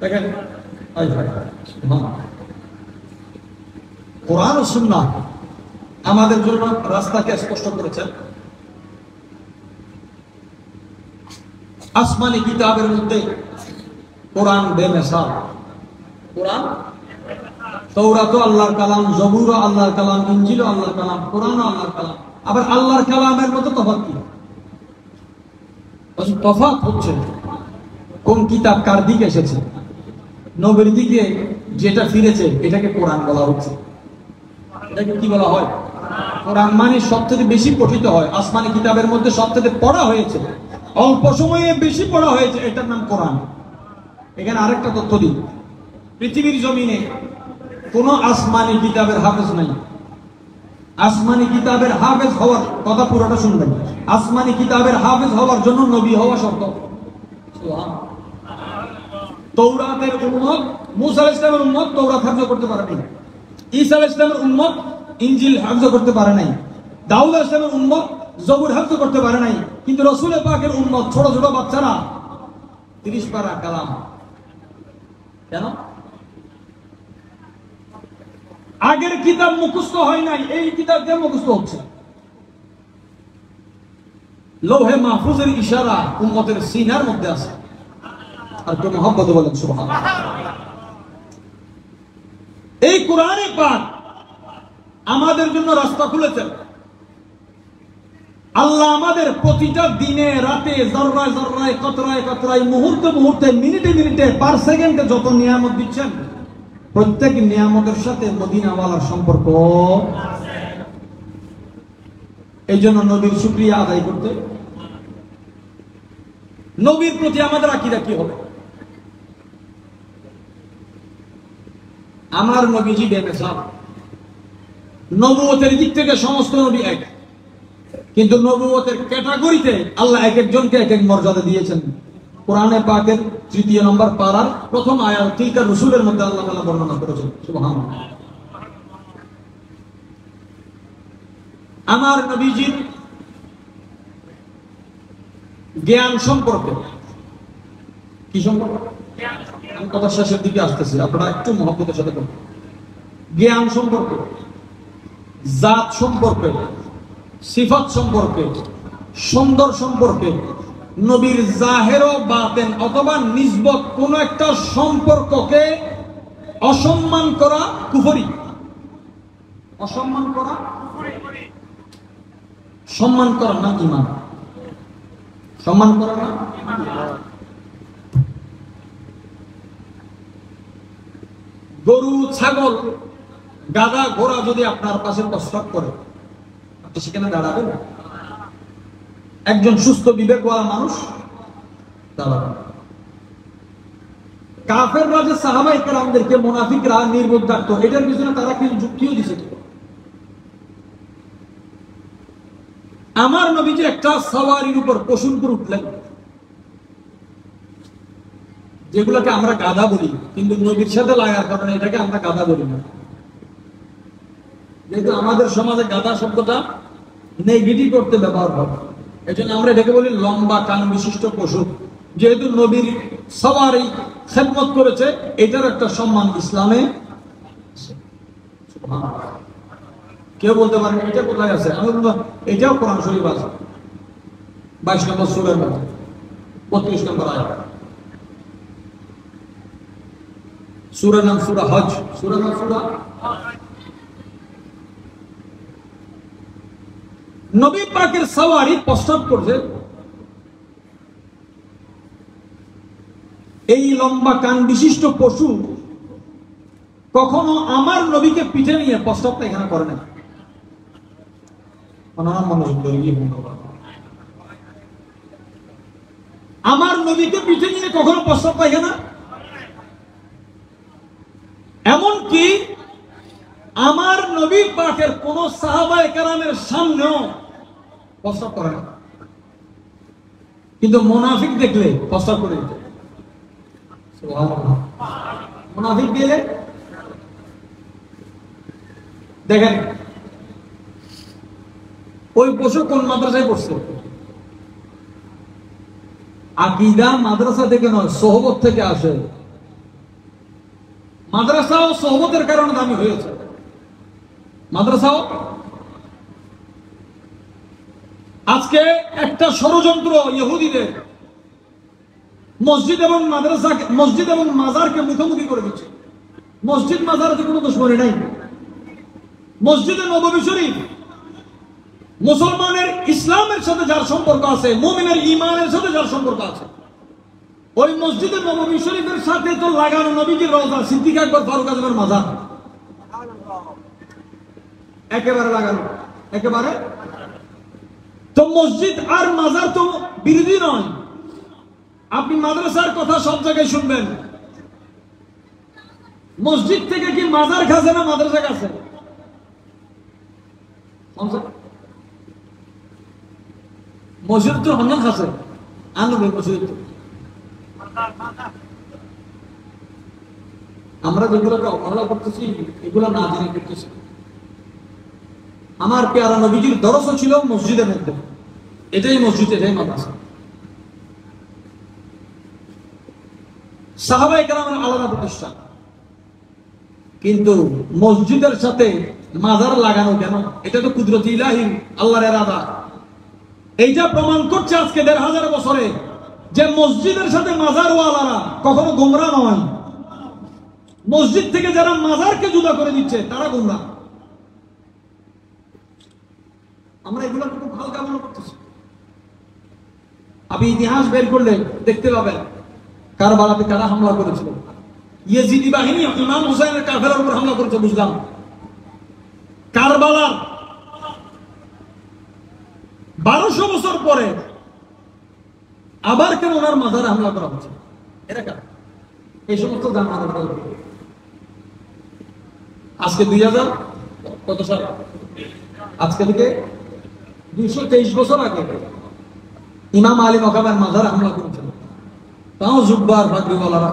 দেখেন কোরআন ও সুন্নাহ আমাদের জন্য রাস্তাকে স্পষ্ট করেছেন। আসমানি কিতাবের মধ্যে কোরআন বেমিসাল। কোরআন, তাওরাত আল্লাহর কালাম, জবুর আল্লাহর কালাম, ইনজিল আল্লাহর কালাম, কোরআন আল্লাহর কালাম। আবার আল্লাহর কালামের মধ্যে তফাৎ কি? তফাৎ হচ্ছে কোন কিতাব কার দিকে এসেছে। নবীর দিকে যেটা ফিরেছে এটাকে কোরআন বলা হচ্ছে। এটাকে কি বলা হয়? কোরআন মানে সবথেকে বেশি পঠিত হয়। আসমানি কিতাবের মধ্যে সবথেকে পড়া হয়েছে, অল্প সময়ে বেশি পড়া হয়েছে, এটার নাম কোরআন। এখানে আরেকটা তথ্য দিই, পৃথিবীর জমিনে কোন আসমানি কিতাবের হাফেজ নাই। আসমানি কিতাবের হাফেজ হওয়ার কথা পুরোটা শুনবেন। আসমানি কিতাবের হাফেজ হওয়ার জন্য নবী হওয়া শর্ত। তৌরাতের উম্মত, মুসা আলাইহিস সালামের উম্মত তৌরাত হাফেজ করতে পারে নাই। ঈসা আলাইহিস সালামের উম্মত ইনজিল হাফেজ করতে পারে নাই। দাউদ আলাইহিস সালামের উম্মত জবুর হাফেজ করতে পারে নাই। কিন্তু রাসূল পাকের উম্মত ছোট ছোট বাচ্চারা 30 পারা কালাম। কেন? আগের কিতাব মুখস্থ হয় নাই, এই কিতাব দিয়ে মুখস্থ হচ্ছে। লৌহে মাহফুজের ইশারা উম্মতের সিনার মধ্যে আছে। আর তো মুহাম্মদ বলেন সুবহানাল্লাহ। এই কোরআনে পাক আমাদের জন্য রাস্তা খুলেছেন। আল্লাহ আমাদের প্রতিটা দিনে রাতে, জররায় জররায়, কতরায় কতরায়, মুহূর্তে মুহূর্তে, মিনিটে মিনিটে, পার সেকেন্ডে যত নিয়ামত দিচ্ছেন, প্রত্যেক নিয়ামতের সাথে মদিনাওয়ালার সম্পর্ক আছে। এই জন্য নবীর শুকরিয়া আদায় করতে, নবীর প্রতি আমাদের আকীদা কি হবে? আমার নবীজি বেমিসাল। নবুয়তের দিক থেকে সমস্ত নবী এক, কিন্তু নবুয়তের ক্যাটাগরিতে আল্লাহ এক একজনকে এক এক মর্যাদা দিয়েছেন। কোরআনে পাকের 3 নম্বর পারার প্রথম আয়াত তিলকা রাসূলের মধ্যে আল্লাহ তাআলা বর্ণনা করেছেন। সুবহানাল্লাহ। আমার নবীজির জ্ঞান সম্পর্কে, কি সম্পর্কে? আমি কথা শেষের দিকে আসতেছি, আপনারা একটু মহব্বতের সাথে করুন। জ্ঞান সম্পর্কে, জাত সম্পর্কে, সিফাত সম্পর্কে, সুন্দর সম্পর্কে, নবীর জাহের ও বাতেন অথবা নিসবত কোন একটা সম্পর্ককে অসম্মান করা কুফরি। অসম্মান করা কুফরি। সম্মান করা না ঈমান। সম্মান করা না ঈমান। গরু, ছাগল, গাধা, ঘোড়া যদি আপনার পাশে প্রস্রাব করে, আপনি সেখানে দাঁড়াবেন? একজন সুস্থ বিবেকওয়ালা মানুষ দাঁড়াবেন। কাফেররা যে সাহাবায়ে কেরামদেরকে মুনাফিকরা নির্বোধ ডাকতো, এটার পিছনে তারা কিছু যুক্তিও দিয়েছে। আমার নবীজি একটা সওয়ারির উপর, পশুর উপর উঠলেন, যেগুলোকে আমরা গাধা বলি, কিন্তু নবীর সাথে লাগার কারণে এটাকে আমরা গাধা বলি না। যেহেতু আমাদের সমাজে গাধা শব্দটা নেগেটিভ করতে ব্যবহার হয়, এই জন্য আমরা এটাকে বলি লম্বা কান বিশিষ্ট পশু। যেহেতু নবীর সওয়ারি খেদমত করেছে, এটার একটা সম্মান ইসলামে। কেউ বলতে পারেন এটা কোথায় আছে? আমি বলবো এটাও কোরআন শরীফ আছে, 22 নম্বর সূরার মধ্যে 35 নম্বর আয়াত। সূরার নাম সূরা হজ। সূরার নাম সূরা। নবী পাকের সওয়ারি প্রস্তাব করছে, এই লম্বা কান বিশিষ্ট পশু কখনো আমার নবীকে পিঠে নিয়ে প্রস্তাবটা এখানে করে না। আমার নবীকে পিঠে নিয়ে কখনো প্রস্তাব পাইছে না। এমনকি আমার নবী পাকের কোন সাহাবায়ে কেরামের সামনেও প্রস্তাব করে না, কিন্তু মুনাফিক দেখলে প্রস্তাব করে দিত। মুনাফিক গেলে দেখেন ওই পশু কোন মাদ্রাসায় পড়ছে? আকীদা মাদ্রাসা থেকে নয়, সোহবত থেকে আসে। মাদ্রাসা ও সোহবতের কারণে দামি হয়েছে। মাদ্রাসাও আজকে একটা ষড়যন্ত্র ইহুদিদের মসজিদ এবং মাদ্রাসা, মসজিদ এবং মাজারকে মুখোমুখি করে দিচ্ছে। মসজিদ মাজারে কোনো দুশ্মনী নাই। মসজিদে নববী শরীফ মুসলমানের ইসলামের সাথে যার সম্পর্ক আছে, মুমিনের ঈমানের সাথে যার সম্পর্ক আছে, ওই মসজিদে নববী শরীফের সাথে তো লাগানো নবীজির রওজা, সিদ্দিক আকবর, ফারুক আজমের মাজার একেবারে লাগানো, একেবারে। তো মসজিদ আর মাজার তো বিরোধী নয়। আপনি মাদ্রাসার কথা সব জায়গায় শুনবেন, মসজিদ থেকে কি মাজার কাছে না মাদ্রাসা কাছে? মসজিদ তো অনেক আছে, আনবে মসজিদ। আমরা যেগুলোকে অবহেলা করতেছি এগুলো না জেনে করতেছি। আমার পেয়ারা নবীজির দরসও ছিল মসজিদের মধ্যে, এটাই মসজিদ, এটাই মাদ্রাসা। সাহাবায়ে কেরামের আলাদা প্রতিষ্ঠান, কিন্তু মসজিদের সাথে মাজার লাগানো কেন? এটা তো কুদরতি ইলাহি, আল্লাহর ইরাদা। এইটা প্রমাণ করছে আজকে ১৫০০ বছরে যে মসজিদের সাথে মাজার ওয়ালারা কখনো গোমরা নয়। মসজিদ থেকে যারা মাজারকে জুদা করে দিচ্ছে তারা গোমরা। আমরা এগুলো খুব হালকা মনে করতেছি। আপনি ইতিহাস বের করলে দেখতে পাবেন কারবালাতে কারা হামলা করেছিল। ইয়েজিদি বাহিনী ইমাম হুসাইনের কাফেলার উপর হামলা করেছে, বুঝলাম। কারবালার ১২০০ বছর পরে আবার কেন ওনার মাজারে হামলা করা হচ্ছে? এটা কেন? এই সমস্ত জানা দরকার। আজকে ২০০০ কত সাল? আজকে থেকে ২২৩ বছর আগে ইমাম আলী মকামের মাজারে হামলা করেছিল, তাও জুব্বার ফাকরিওয়ালারা।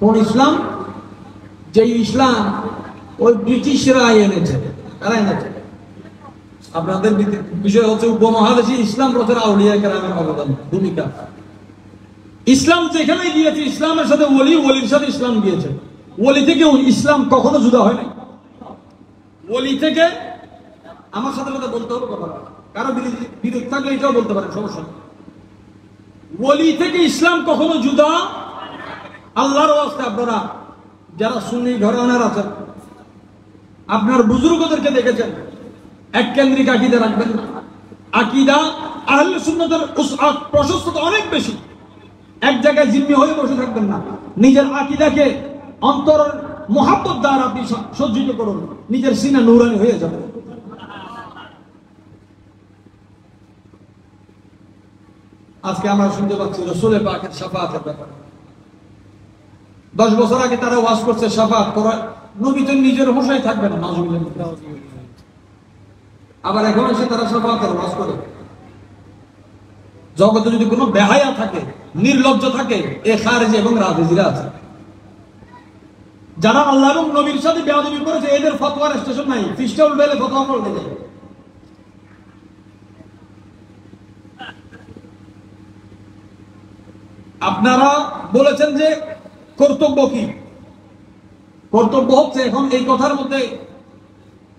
কোন ইসলাম? যে ইসলাম ওই ব্রিটিশরা এনেছে, তারা এনেছে। আপনাদের বিষয় হচ্ছে উপমহাদেশী ইসলাম প্রচার আউলিয়া কেরামের অবদান, ভূমিকা। ইসলাম যেখানে গিয়েছে ইসলামের সাথে ওলি, ওলির সাথে ইসলাম গিয়েছে। ওলি থেকে ইসলাম কখনো জুদা হয় না। ওলি থেকে আমার সাথে কথা বলতে হবে, কথা কারো বিরোধ থাকলে এটাও বলতে পারেন, সমস্যা নেই। ওলি থেকে ইসলাম কখনো জুদা। আল্লাহর ওয়াস্তে আপনারা যারা সুন্নি ঘরানার আছেন, আপনার বুজুর্গদেরকে দেখেছেন, এক কেন্দ্রিক আকীদা রাখবেন না। আকীদা আহলে সুন্নাতের উসআত, প্রশস্ততা অনেক বেশি। এক জায়গায় জিম্মি হয়ে বসে থাকবেন না। নিজের আকীদাকে অন্তরের মুহাব্বত দ্বারা আপনি সজ্জিত করুন, নিজের সিনা নূরানি হয়ে যাবে। আজকে আমরা শুনতে পাচ্ছি রাসূল পাকের শাফাআতের ব্যাপারে। 10 বছর আগে তারা ওয়াজ করছে শাফাআত করা, নবী তো নিজের হোশায় থাকবে না, নাউযুবিল্লাহ। আবার এখন এসে তারা শাফাআতের ওয়াজ করে। জগতে যদি কোনো বেহায়া থাকে, নির্লজ্জ থাকে, এ খারিজি এবং রাফেজিরা আছে। যারা আল্লাহ এবং নবীর সাথে বেয়াদবি করেছে, এদের ফতোয়ার স্টেশন নাই। ফিস্টা উল্টাইলে ফতোয়া উল্টে যায়। আপনারা বলেছেন যে কর্তব্য কি? কর্তব্য হচ্ছে এখন এই কথার মধ্যে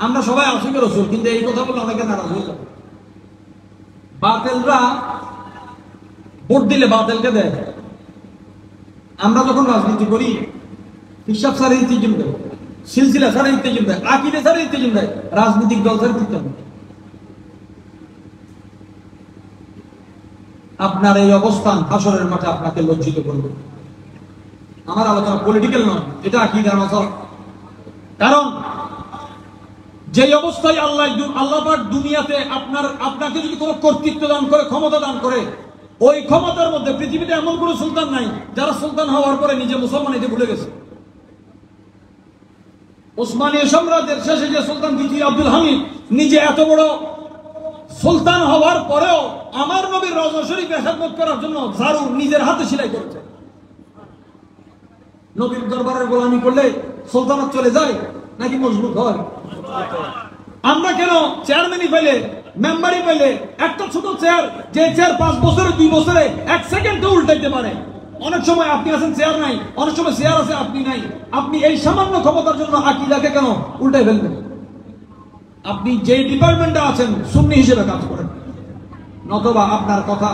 আমরা সবাই আশিক রাসূল, কিন্তু এই কথা বলে অনেকে নারাজ হয়ে যাবে। বাতিলরা ভোট দিলে বাতিলকে দেয়। আমরা যখন রাজনীতি করি হিসাব সারে ইতিজিম দেয়, সিলসিলা সারে ইতিজিম দেয়, আকীদা সারে ইতিজিম দেয়, রাজনৈতিক দল সারে ইতিজিম দেয়। আপনার এই অবস্থান হাসরের মাঠে আপনাকে লজ্জিত করবে। আমার আলোচনা পলিটিক্যাল নয়, এটা আকীদার মাসালা। কারণ যে অবস্থায় আল্লাহ পাক দুনিয়াতে আপনাকে যদি কোনো কর্তৃত্ব দান করে, ক্ষমতা দান করে, ওই ক্ষমতার মধ্যে পৃথিবীতে এমন কোনো সুলতান নাই যারা সুলতান হওয়ার পরে নিজে মুসলমান এটা ভুলে গেছে। ওসমানীয় সাম্রাজ্যের শেষে যে সুলতান দ্বিতীয় আব্দুল হামিদ নিজে এত বড় সুলতান হওয়ার পরেও আমার নবীর রওজা শরীফে খেদমত করার জন্য ঝাড়ু নিজের হাতে সেলাই করেছে। নবীর দরবারের গোলামি করলে সুলতানাত চলে যায় নাকি মজবুত হয়? আমরা কেন চেয়ারম্যানই পাইলে, মেম্বারই পাইলে, একটা ছোট চেয়ার, যে চেয়ার 5 বছরে 2 বছরে 1 সেকেন্ডে উল্টাইতে পারে, অনেক সময় আপনি আছেন চেয়ার নাই, অনেক সময় চেয়ার আছে আপনি নাই। আপনি এই সামান্য ক্ষমতার জন্য আকীদাকে কেন উল্টাই ফেলবেন? আপনি যে ডিপার্টমেন্টে আছেন সুন্নি হিসেবে কাজ করেন, নতবা আপনার কথা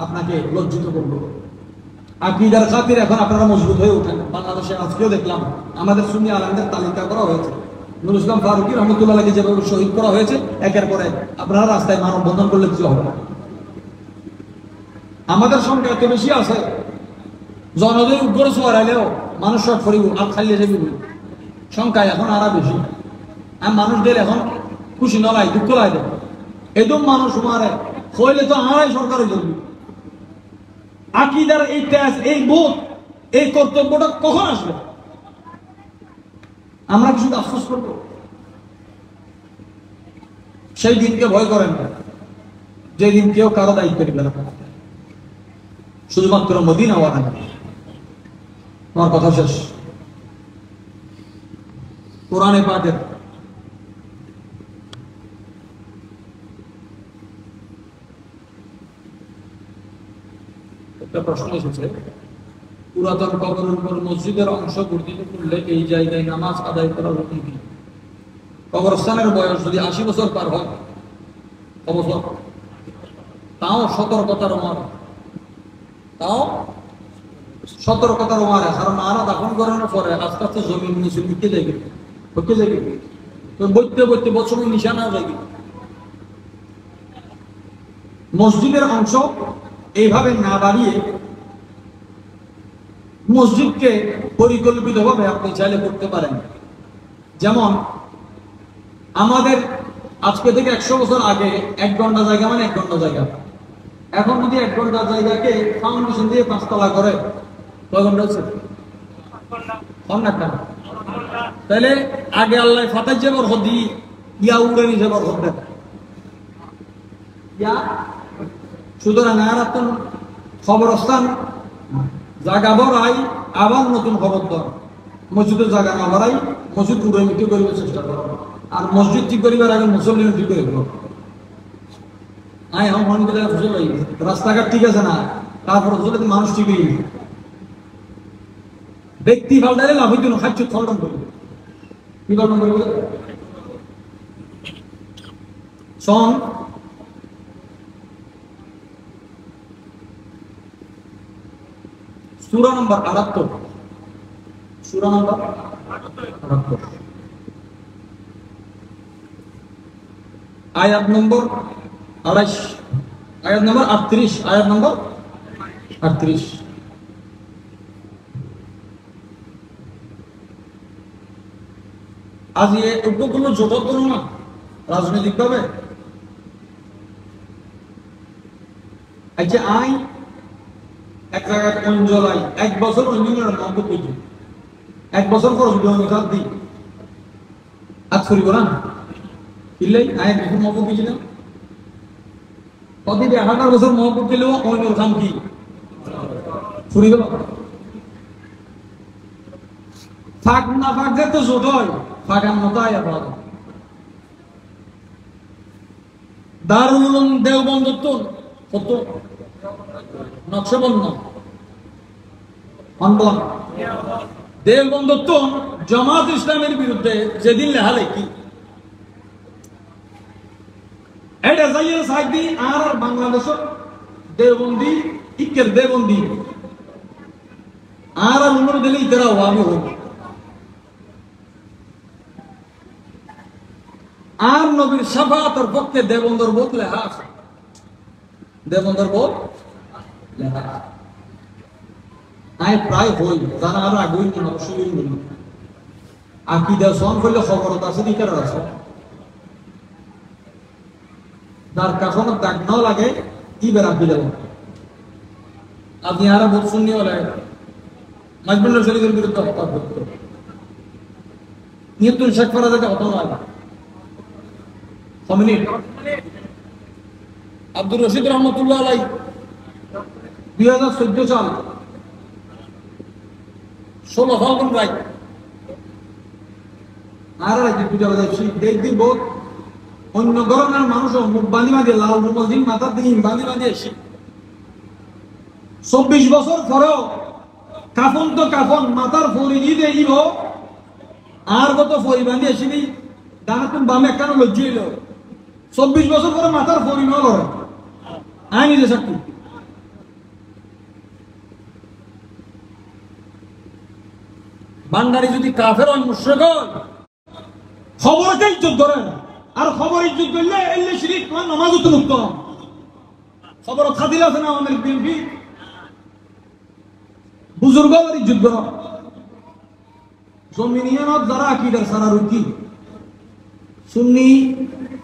আপনাকে লজ্জিত করবে। আকীদার খাতিরে এখন আপনারা মজবুত হয়ে ওঠেন। বাংলাদেশে আজকেও দেখলাম আমাদের সুন্নি আলেমদের তালিকা করা হয়েছে, নুরুল ইসলাম ফারুকী রহমতুল্লাহকে যেভাবে শহীদ করা হয়েছে, একের পরে আপনারা রাস্তায় মানববন্ধন করলে কিছু হবে না। আমাদের সংখ্যা এত বেশি আছে, জনদের উগ্র চড়াইলেও মানুষ সব ফরিব আর খাইলে যাবি সংখ্যায় এখন আরো বেশি। আর মানুষদের এখন খুশি নলাই দুঃখ লাই দেয়, একদম মানুষ মারে হইলে তো আড়াই সরকারে যাবি। আকীদার এই তেজ, এই বোধ, এই কর্তব্যটা কখন আসবে? আমরা কি শুধু আফসোস করবো? সেই দিনকে ভয় করেন না, যেদিন কেউ কারো দায়িত্ব নেবে না, শুধুমাত্র মদিনা ওয়ালা। আমার কথা শেষ। কোরআনে পাকের একটা প্রশ্ন এসেছে, পুরাতন কবরের উপর মসজিদের অংশ গঠিত করলে এই জায়গায় নামাজ আদায় করার হুকুম কি? কবরস্থানের বয়স যদি 80 বছর পার হয়, অবসর, তাও সতর্কতার মারে, তাও সতর্কতার মারে। কারণ আরো দাফন করানোর পরে আস্তে আস্তে জমিন নিচে উঠতে যাবে, উঠতে যাবে, বইতে বইতে বছর নিশানা যাবে। মসজিদের অংশ এইভাবে না বাড়িয়ে মসজিদকে পরিকল্পিতভাবে আপনি চাইলে করতে পারেন। যেমন আমাদের আজকে থেকে 100 বছর আগে 1 ঘন্টা জায়গা মানে 1 ঘন্টা জায়গা, এখন যদি 1 ঘন্টা জায়গাকে ফাউন্ডেশন দিয়ে 5 তলা করে, কয় ঘন্টা হচ্ছে? তাহলে আগে আল্লাহ ফাতাই যে বরকত দি ইয়া উড়ে নিছে বরকত দেন ইয়া। সুতরাং আর আপনার খবরস্থান জায়গা বড়াই, আবার নতুন খবর দর মসজিদের জায়গা না বাড়াই, মসজিদ উড়ে মিটে করিবার চেষ্টা করো। আর মসজিদ ঠিক করিবার আগে মুসল্লি ঠিক করে দেবো। রাস্তাঘাট ঠিক আছে না, তারপর মানুষ ঠিক হয়ে গেছে। ব্যক্তি পাল্টালে লাভ হইতো না, খাচ্ছ ফলন করবে। কি ফলন করবে? সন সূরা নম্বর 78, সূরা নম্বর 78, আয়াত নম্বর 28, আয়াত নম্বর 38, আয়াত নম্বর 38। আজ কোনো জোট করো না রাজনৈতিক ভাবে। আচ্ছা আই এক জায়গায় অঞ্জলাই 1 বছর অঞ্জনের মত পেয়েছি, 1 বছর পর মিশাল দিই আজ ফুরিব না কিনলেই আয় দেখুন মহবুব পেয়েছিলাম। কদিন 18 বছর মহবুব পেলেও অন্যর খাম কি ফুরি গেল। ফাঁক না ফাঁক যে তো জোট হয়, ফাঁকার মতো আয়া পাওয়া। দারুল উলুম দেওবন্দ তো কত নকশবন্ধ আন্দোলন, দেওবন্দ তো জামাত ইসলামের বিরুদ্ধে যেদিন লেখালেখি এটা যাইয়া সাইদি আর বাংলাদেশের দেওবন্দি ইকের দেওবন্দি আর উমর দিলে ইতারা ওয়াবি হোক। আর নবীর শাফাতের পক্ষে দেবন্দর বোধ লেখা আছে, দেবন্দর বোধ লেখা আয় প্রায় হই যারা আরো আগুই অবশ্যই বলি। আকীদা সন করলে খবরত আছে দিকার আছে, যার কাছানো দাগ না লাগে কি বেড়া কি দেব। আপনি আরো বোধ শুননি হলে মাজবুল্লাহ শরীফের বিরুদ্ধে হত্যা করতো, নিয়তুল শেখ ফরাজকে হত্যা লাগে। আব্দুর রশিদ রহমতুল্লাহ আলাই 2014 সাল 16 ফাল্গুন রায় আর রাজ্যে পূজা বাজাচ্ছি দেখবি বোধ অন্য ধরনের মানুষও মুখ বাঁধি বাঁধে লাল রুমাল দিন মাথার দিন বাঁধি বাঁধি এসে 24 বছর পরেও কাফন তো কাফন মাথার ফরি দিয়ে দেইব আর কত ফরি বান্ধি আসিনি ডানাতুন বামে কেন লজ্জিল 24 বছর পরে মাথার ফরি ন লড়ে আই নিজে সাক্ষী বান্দারি যদি কাফের হয় মুশরিক হয় খবরকে ইজ্জত ধরেন আর খবর ইজ্জত করলে এলে শিরিক তোমার নামাজ তো মুক্ত খবর খাদিল আছে না আমাদের বিএনপি বুজুর্গদের ইজ্জত করো জমিনিয়ানত যারা আকীদার সারা রুকি সুন্নি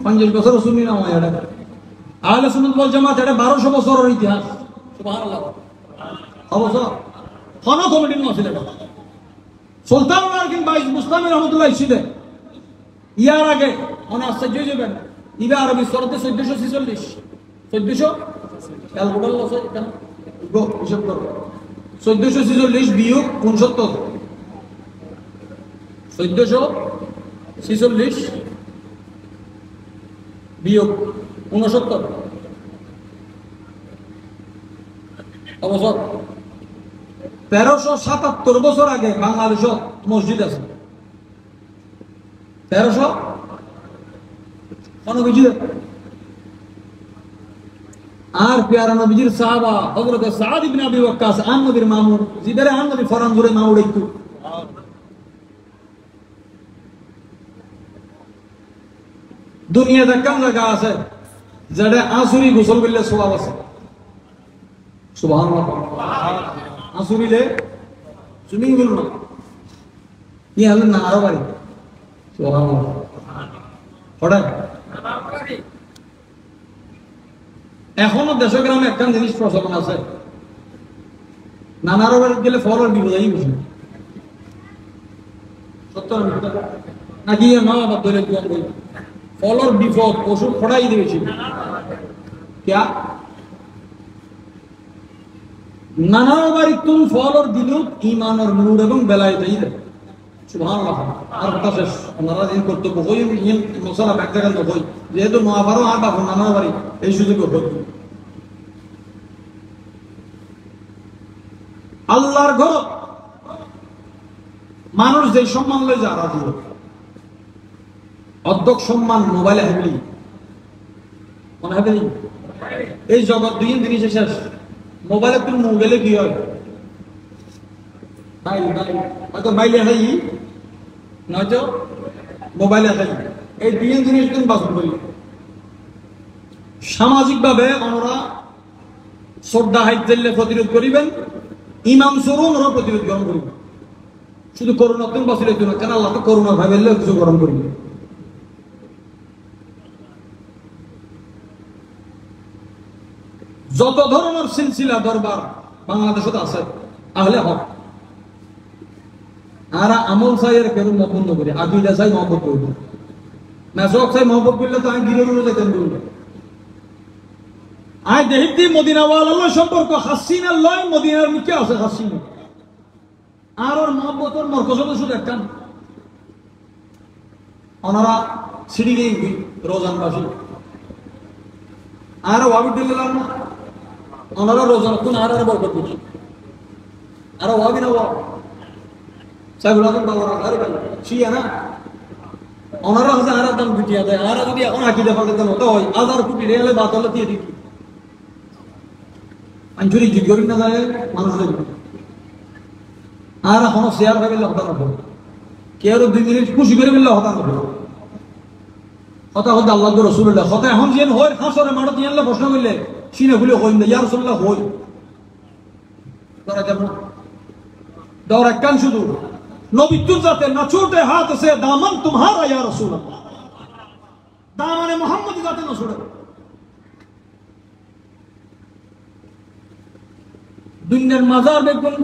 50 বছর সুন্নি না হয় এটা আহলে সুন্নাত ওয়াল জামাত এটা 1200 বছরের ইতিহাস সুবহানাল্লাহ অবশ্য কোন কমিটি নছিল এটা সুলতান মার্কিন 22 মুসলিম রহমাতুল্লাহ ছিলেন ইয়ার আগে মনে আশ্চর্য যাবেন ইবা আরবি সরতে 1446 ক্যালকুলেটর আছে কেন গো হিসাব করো 1446 বিয়োগ 69 1446 বিয়োগ 69 অবসর 1377 বছর আগে বাংলাদেশে মসজিদ আছে 1300 কোন মসজিদ আর প্যারা নবীজির সাহাবা হযরত সাদ ইবনে আবি ওয়াক্কাস আন নবীর মামুন জিবারে আন নবী ফরান ধরে না উড়াইতো দুনিয়াতে কোন জায়গা আছে যেটা আসুরি গোসল করলে সওয়াব আছে সুবহানাল্লাহ আসুরিলে সুইমিং পুল না ইয়া হলো না আরো বাড়ি সুবহানাল্লাহ পড়া এখনো দেশ গ্রামে একটা জিনিস প্রচলন আছে নানার বাড়ি গেলে ফলর বিপদাই বেশি সত্য নাকি না আবার ধরে বই ফলর বিপদ ওষুধ ফড়াই দিয়েছি ক্যা নানার বাড়ি তুম ফলর দিনুত ঈমানের নূর এবং বেলায়েতেই দেয় সুবহানাল্লাহ আর কথা শেষ ওনারা দিন কর্তব্য হই নিয়ম মশলা ব্যাখ্যা তো হই যেহেতু নোয়াবারও আর বাবু নানার বাড়ি এই সুযোগে হই আল্লাহর ঘর মানুষ যে সম্মান লই যারা দিল অধ্যক্ষ সম্মান মোবাইলে হাবলি মনে হবে এই জগৎ দুই জিনিস শেষ মোবাইলে তুমি মোবাইলে কি হয় হয়তো বাইলে হাই নয়তো মোবাইলে হাই এই দুই জিনিস তুমি বাসন করি সামাজিকভাবে আমরা শ্রদ্ধা হাইট দিলে প্রতিরোধ করিবেন ইমাম সরুন ওরা প্রতিরোধ গ্রহণ করিবেন শুধু করোনা তুমি বাঁচিলে জন্য কেন আল্লাহ তো করোনা ভাবে কিছু গ্রহণ করিবে যত ধরনের সিলসিলা দরবার বাংলাদেশত আছে আহলে হক আর আমল চাইয়ের কেউ মহব্বত করি আকিদা চাই মহব্বত করব মেসক চাই মহব্বত করলে তো আমি গিরে যেতেন বলবো আই দেহিদি মদিনাওয়ালা সম্পর্ক হাসিনা লয় মদিনার মুখে আছে হাসিনা আর ওর মহব্বতর মরকজ শুধু একটা ওনারা সিঁড়ি গিয়ে রোজানবাসী আর ওয়াবি দিলাম না ওনারা রোজান কোন আর বরকত দিচ্ছে আর ওয়াবি না ওয়া সাইবুল আজম বাবা আরে ভাই শিয়া না ওনারা হচ্ছে আর দাম পিটিয়া দেয় আর যদি এখন আকিদা ফাঁকে মতো হয় আদার কোটি রেলে বাতলে দিয়ে দিই আঞ্চলিক জিজ্ঞাসা না যায় মানুষের আর এখনো শেয়ার হয়ে গেলে হতা নব কে আরো 2 মিনিট খুশি করে গেলে হতা নব হতা হতে আল্লাহ রসুল্লাহ হতা এখন যেন হয় হাসরে মাঠ দিয়ে প্রশ্ন করলে সিনে খুলে হইন ইয়া রাসূলুল্লাহ হই তারা কেমন দৌড় একখান শুধু নবী তুম যাতে না ছোটে হাত সে দামন তোমারা ইয়া রাসূলুল্লাহ দামনে মোহাম্মদ যাতে না ছোড়ে দুনিয়ার মাজার দেখবেন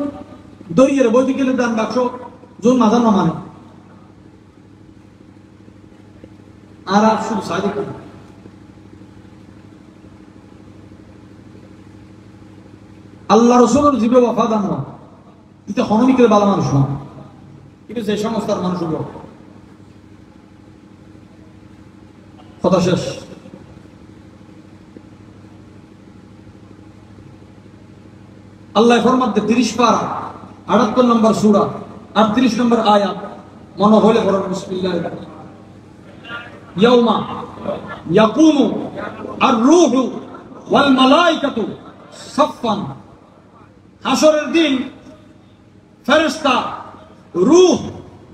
দরিয়ের বইতে গেলে দান বাক্স যোন মাজার না মানে আর শুধু সাদিক আল্লাহ রসুলের জীবে ওয়াফাদার না এটা হনমিকের বালা মানুষ না কিন্তু সেই সংস্থার মানুষগুলো কথা শেষ আল্লাহ ফরমাতে 30 পারা 78 নম্বর সূরা 38 নম্বর আয়াত মনে হলে পড়ুন বিসমিল্লাহ ইয়াউমা ইয়াকুমু আর-রূহু ওয়াল মালাইকাতু সাফফান হাসরের দিন ফেরেশতা রূহ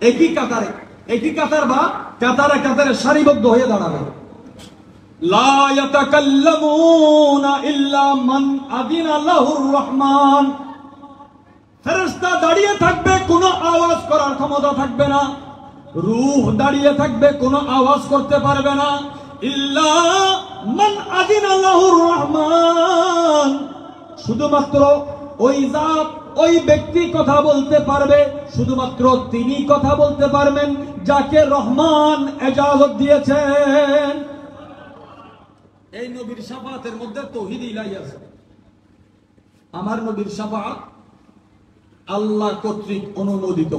একই কাতার বা কাতারে সারিবদ্ধ হয়ে দাঁড়াবে লা ইয়াতাকাল্লামুনা ইল্লা মান আযিনা লাহুর রহমান ফেরেশতা দাঁড়িয়ে থাকবে, কোনো আওয়াজ করার ক্ষমতা থাকবে না। রূহ দাঁড়িয়ে থাকবে, কোনো আওয়াজ করতে পারবে না। ইল্লা মান আযিনা লাহুর রহমান শুধুমাত্র ওই জাত ওই ব্যক্তি কথা বলতে পারবে, শুধুমাত্র তিনি কথা বলতে পারবেন যাকে রহমান ইজাজত দিয়েছেন। এই নবীর শাফাতের মধ্যে তাওহীদ ইলাহি আছে। আমার নবীর শাফাত আল্লাহ কর্তৃক অনুমোদিত।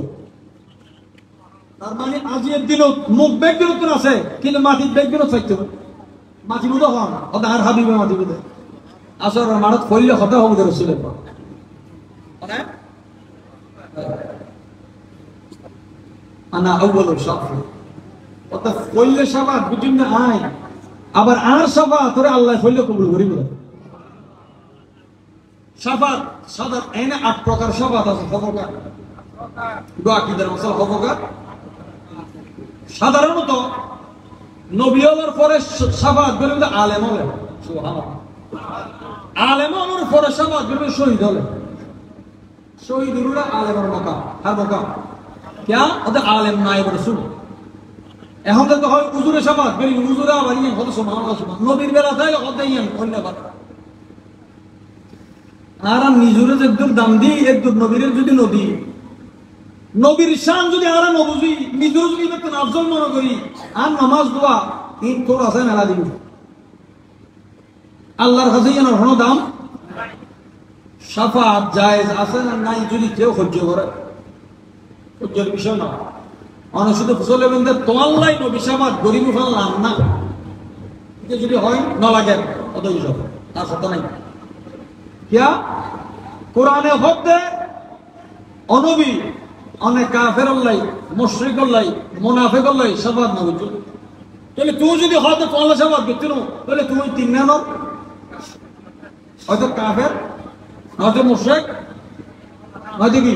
তার মানে আজির দিন মুখ বেগদিন তো আছে, কিন্তু মাটির বেগদিন থাকতে হবে। মাটি বুঝো হন ওটা আর হাবিবে মাটি বুঝে আসর মানত ফইলে হতে হবে রাসূলের পর মানে আনা আউয়ালুল শাফা ওটা ফইলে শাফাত বুঝিন না আয় আবার আর শাফাত তোরে আল্লাহ ফইলে কবুল করিবে। শাফাত সাদা এনে 8 প্রকার শাফাত আছে। হবকার দোয়াকিদের মশাল হবকার সাধারণত নবী হওয়ার পরে শাফাত করবে আলেম হবে। সুবহানাল্লাহ। আলেম হওয়ার পরে শাফাত করবে শহীদ হলে। শহীদুরা আলেমের মাকাম আর মাকাম क्या ওদের আলেম নায়েব রাসূল। এখন তো হয় হুজুরে শাফাত করি হুজুরে আবার ইয়ে কত সুবহানাল্লাহ সুবহান নবীর বেলা তাইলে কত ইয়ে ধন্যবাদ। আর নিজুরে একদম দাম দি একদম নবীর যদি নবীর শান যদি আর নবুঝি নিজুর যদি একটু আফজল মনে করি আর নামাজ দোয়া এই তোর আছে মেলা দিব আল্লাহর কাছে যেন কোনো দাম। শাফাত জায়েজ আছে না নাই যদি কেউ সহ্য করে সহ্যের বিষয় না। অনেক শুধু ফসলে বন্ধে তোয়াল্লাই নবী শাফাত গরিব ফেললাম না যদি হয় না লাগে অত হিসাব তার সাথে নাই। क्या কোরআনে হতে অনবী অনেক কাফের আল্লাহ মুশরিক আল্লাহ মুনাফিক আল্লাহ শাফাত না বুঝছো তাহলে তুই যদি হতে তোয়াল্লা শাফাত করতে না তাহলে তুমি 3 নম্বর হয়তো কাফের নয়তো মুশরিক নয়তো কি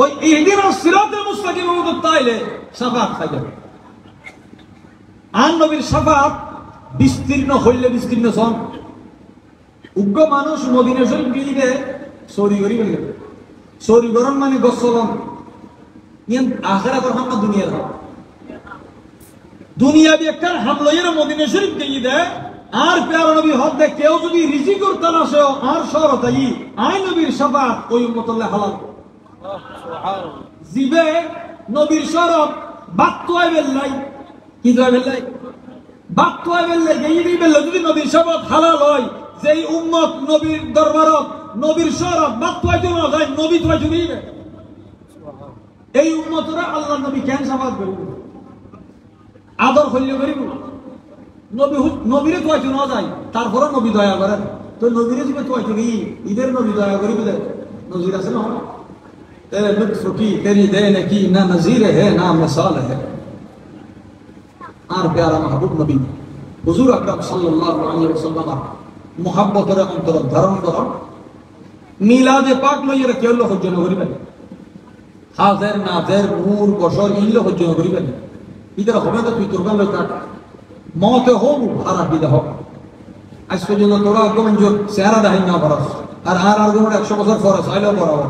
ওই ইহদিনাস সিরাতাল মুস্তাকিম মতো তাইলে শাফাত থাকে। আর নবীর শাফাত বিস্তীর্ণ হইলে বিস্তীর্ণ সন উগ্র মানুষ মদিনা শরীফ গিয়ে সরি করি বললেন সরি গরম মানে গসলন ইয়ান আখিরাতের হামলা দুনিয়াবি একটা হামলায়ের মদিনা শরীফ গিয়ে দেয়। আর প্যারা নবী হদে কেউ যদি রিজিকর তালাশে আর শরতাই আই নবীর শাফাত ওই উম্মতুল্লাহ হালাল সুবহানাল্লাহ। জিবে নবীর শরত বাতওয়াই বেল্লাই কি জয় বেল্লাই বাতওয়াই বেল্লাই গিয়ে দিবেল যদি নবীর শাফাত হালাল হয় যেই উম্মত নবীর দরবারত নবীর শরত বাতওয়াই দিল যায় নবী তো জুড়িবে এই উম্মতরা আল্লাহ নবী কেন শাফাত করিব আদর হইলে করিব নবীরে তো আইতো না যায় তারপরে নবী দয়া করেন তো নবীরে যদি তো আইতো কি ঈদের নবী দয়া করিব দে নজির আছে না তেরে লুৎফ কি তেরি দেনে কি না নজির है না মিসাল है। আর প্যারা মাহবুব নবী হুজুর আকরাম সাল্লাল্লাহু আলাইহি ওয়াসাল্লাম মুহাব্বতের অন্তর ধারণ করা মিলাদে পাক লইয়া কেউ হজ্জ না করিবেন হাজার নাজের নূর বশর ইল্ল হজ্জ না করিবেন ইদার হবে তো তুই তোরগান লই কাট মতে হোক আর বিদা হোক আজ পর্যন্ত তোরা গমন জোর চেহারা দাহিন না ফরস আর গমন 100 বছর ফরস আইলো বরাবর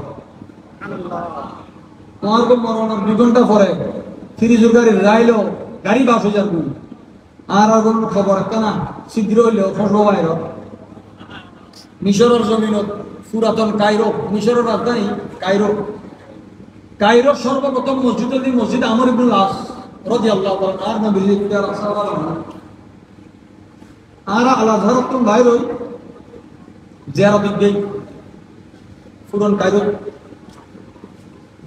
তোমার কো মরণের 2 ঘন্টা পরে ফিরিজুর গাড়ি রাইলো গাড়ি 12000 গুণ আর গমন খবর একটা না শীঘ্র হইলো ফটো বাইর মিশরের জমিনত পুরাতন কায়রো মিশরের রাজধানী কায়রোর সর্বপ্রথম মসজিদ আমর ইবনুল আস রাদিয়াল্লাহু তাআলা আর নবীর ইতিহাস সাহাবারা আর আল আজহার তো বাইর হই জিয়ারত গই পুরান কায়রো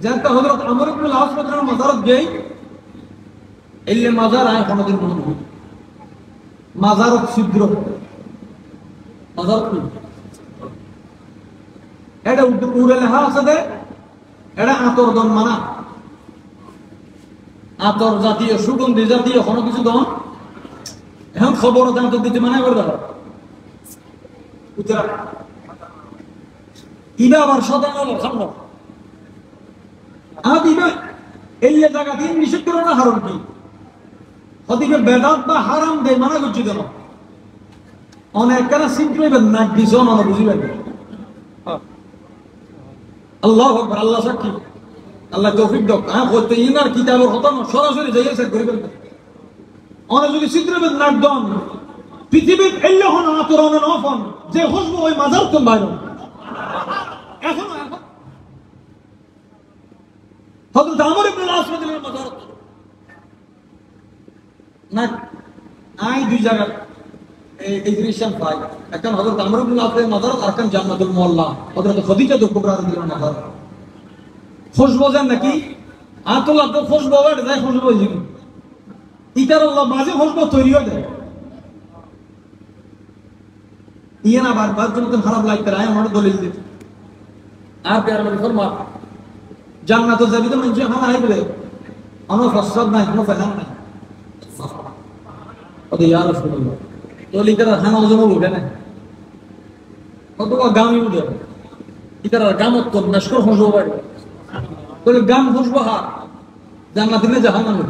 জানতা হযরত আমর ইবনুল আস রাদিয়াল্লাহু মাজারত গই এলে মাজার আয় কোনদিন মনে হই মাজারত ছিদ্র মাজার কি এটা উড়ে লেখা আছে দে এটা আতর দন মানা আতর জাতীয় সুগন্ধি জাতীয় কোনো কিছু দন এখন খবর আতর দিতে মানা করে দাও ইবা আবার সদান খানো ইবা এই জায়গা দিয়ে নিষেধ করো না হারাম কি ওদিকে বেদাত বা হারাম দেয় মানা করছি কেন অনেক কেন চিন্তা না দিছ না বুঝিবেন আল্লাহ আকবার আল্লাহ সাক্ষী আল্লাহ তৌফিক দাও হতে ইনার কিতাবের হতো না সরাসরি যাইয়া চেক করে ফেলবে অনেক যদি চিত্রবেদ নাক দন পৃথিবীর এলে হন আতরণে নফন যে হসবো ওই মাজার তো বাইর এখনো এখন হযরত আমর ইবনে আল আস রাদিয়াল্লাহু মাজার না আই দুই জায়গা এই রিলেশন পাই এখন হযরত আমর ইবনে আল আস মাজার আর কান জান্নাতুল মুআল্লা হযরত খাদিজা কুবরা রাদিয়াল্লাহু মাজার খুশবু জান নাকি আতলা তো খুশবু ওটা যায় খুশবু হইছে ইতার আল্লাহ মাঝে খুশবু তৈরি হয়ে যায় ইয়ে না বারবার যখন খারাপ লাগতে রায় আমার দলিল দিতে আর প্যার মানে ফরমা জান্নাত যাবি তো মানুষ খানা আইবে আমার ফসদ নাই কোনো ফেলান নাই ওদের ইয়া রাসূলুল্লাহ দলিল করে খানা ওজন উঠে না কত গামি উঠে ইতার গামত তো নষ্কর খুশবু বাড়ি তোর গাম খুশবু হা জান্নাত দিলে জাহান্নামে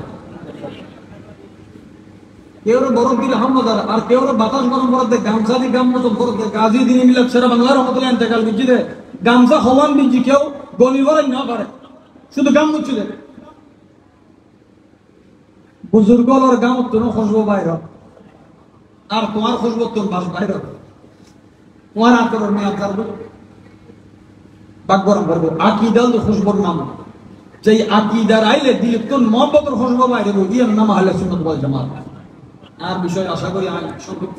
কেউ বরফ দিলে হামদার আর কেউ বাতাস গরম করতে গামছা দিয়ে গাম মতো করতে গাজী দিন মিলাদ সেরা বাংলার রহমতুল্লাহ ইন্তেকাল বুঝি দে গামছা হওয়ান বিজি কেউ গলি ভরে না পারে শুধু গাম মুছিলে বুজুর্গর গাম তো খুশবু বাইর আর তোমার খুশবু তোর বাস বাইর তোমার আতর নিয়ে আতর বাক গরম করবো আকীদাল তো খুশবুর নাম যেই আকীদার আইলে দিল তোর মহব্বতের খুশবু বাইরে ইয়ার নাম আহলে সুন্নাত ওয়াল জামাত আর বিষয় আশা করি আমি সংক্ষিপ্ত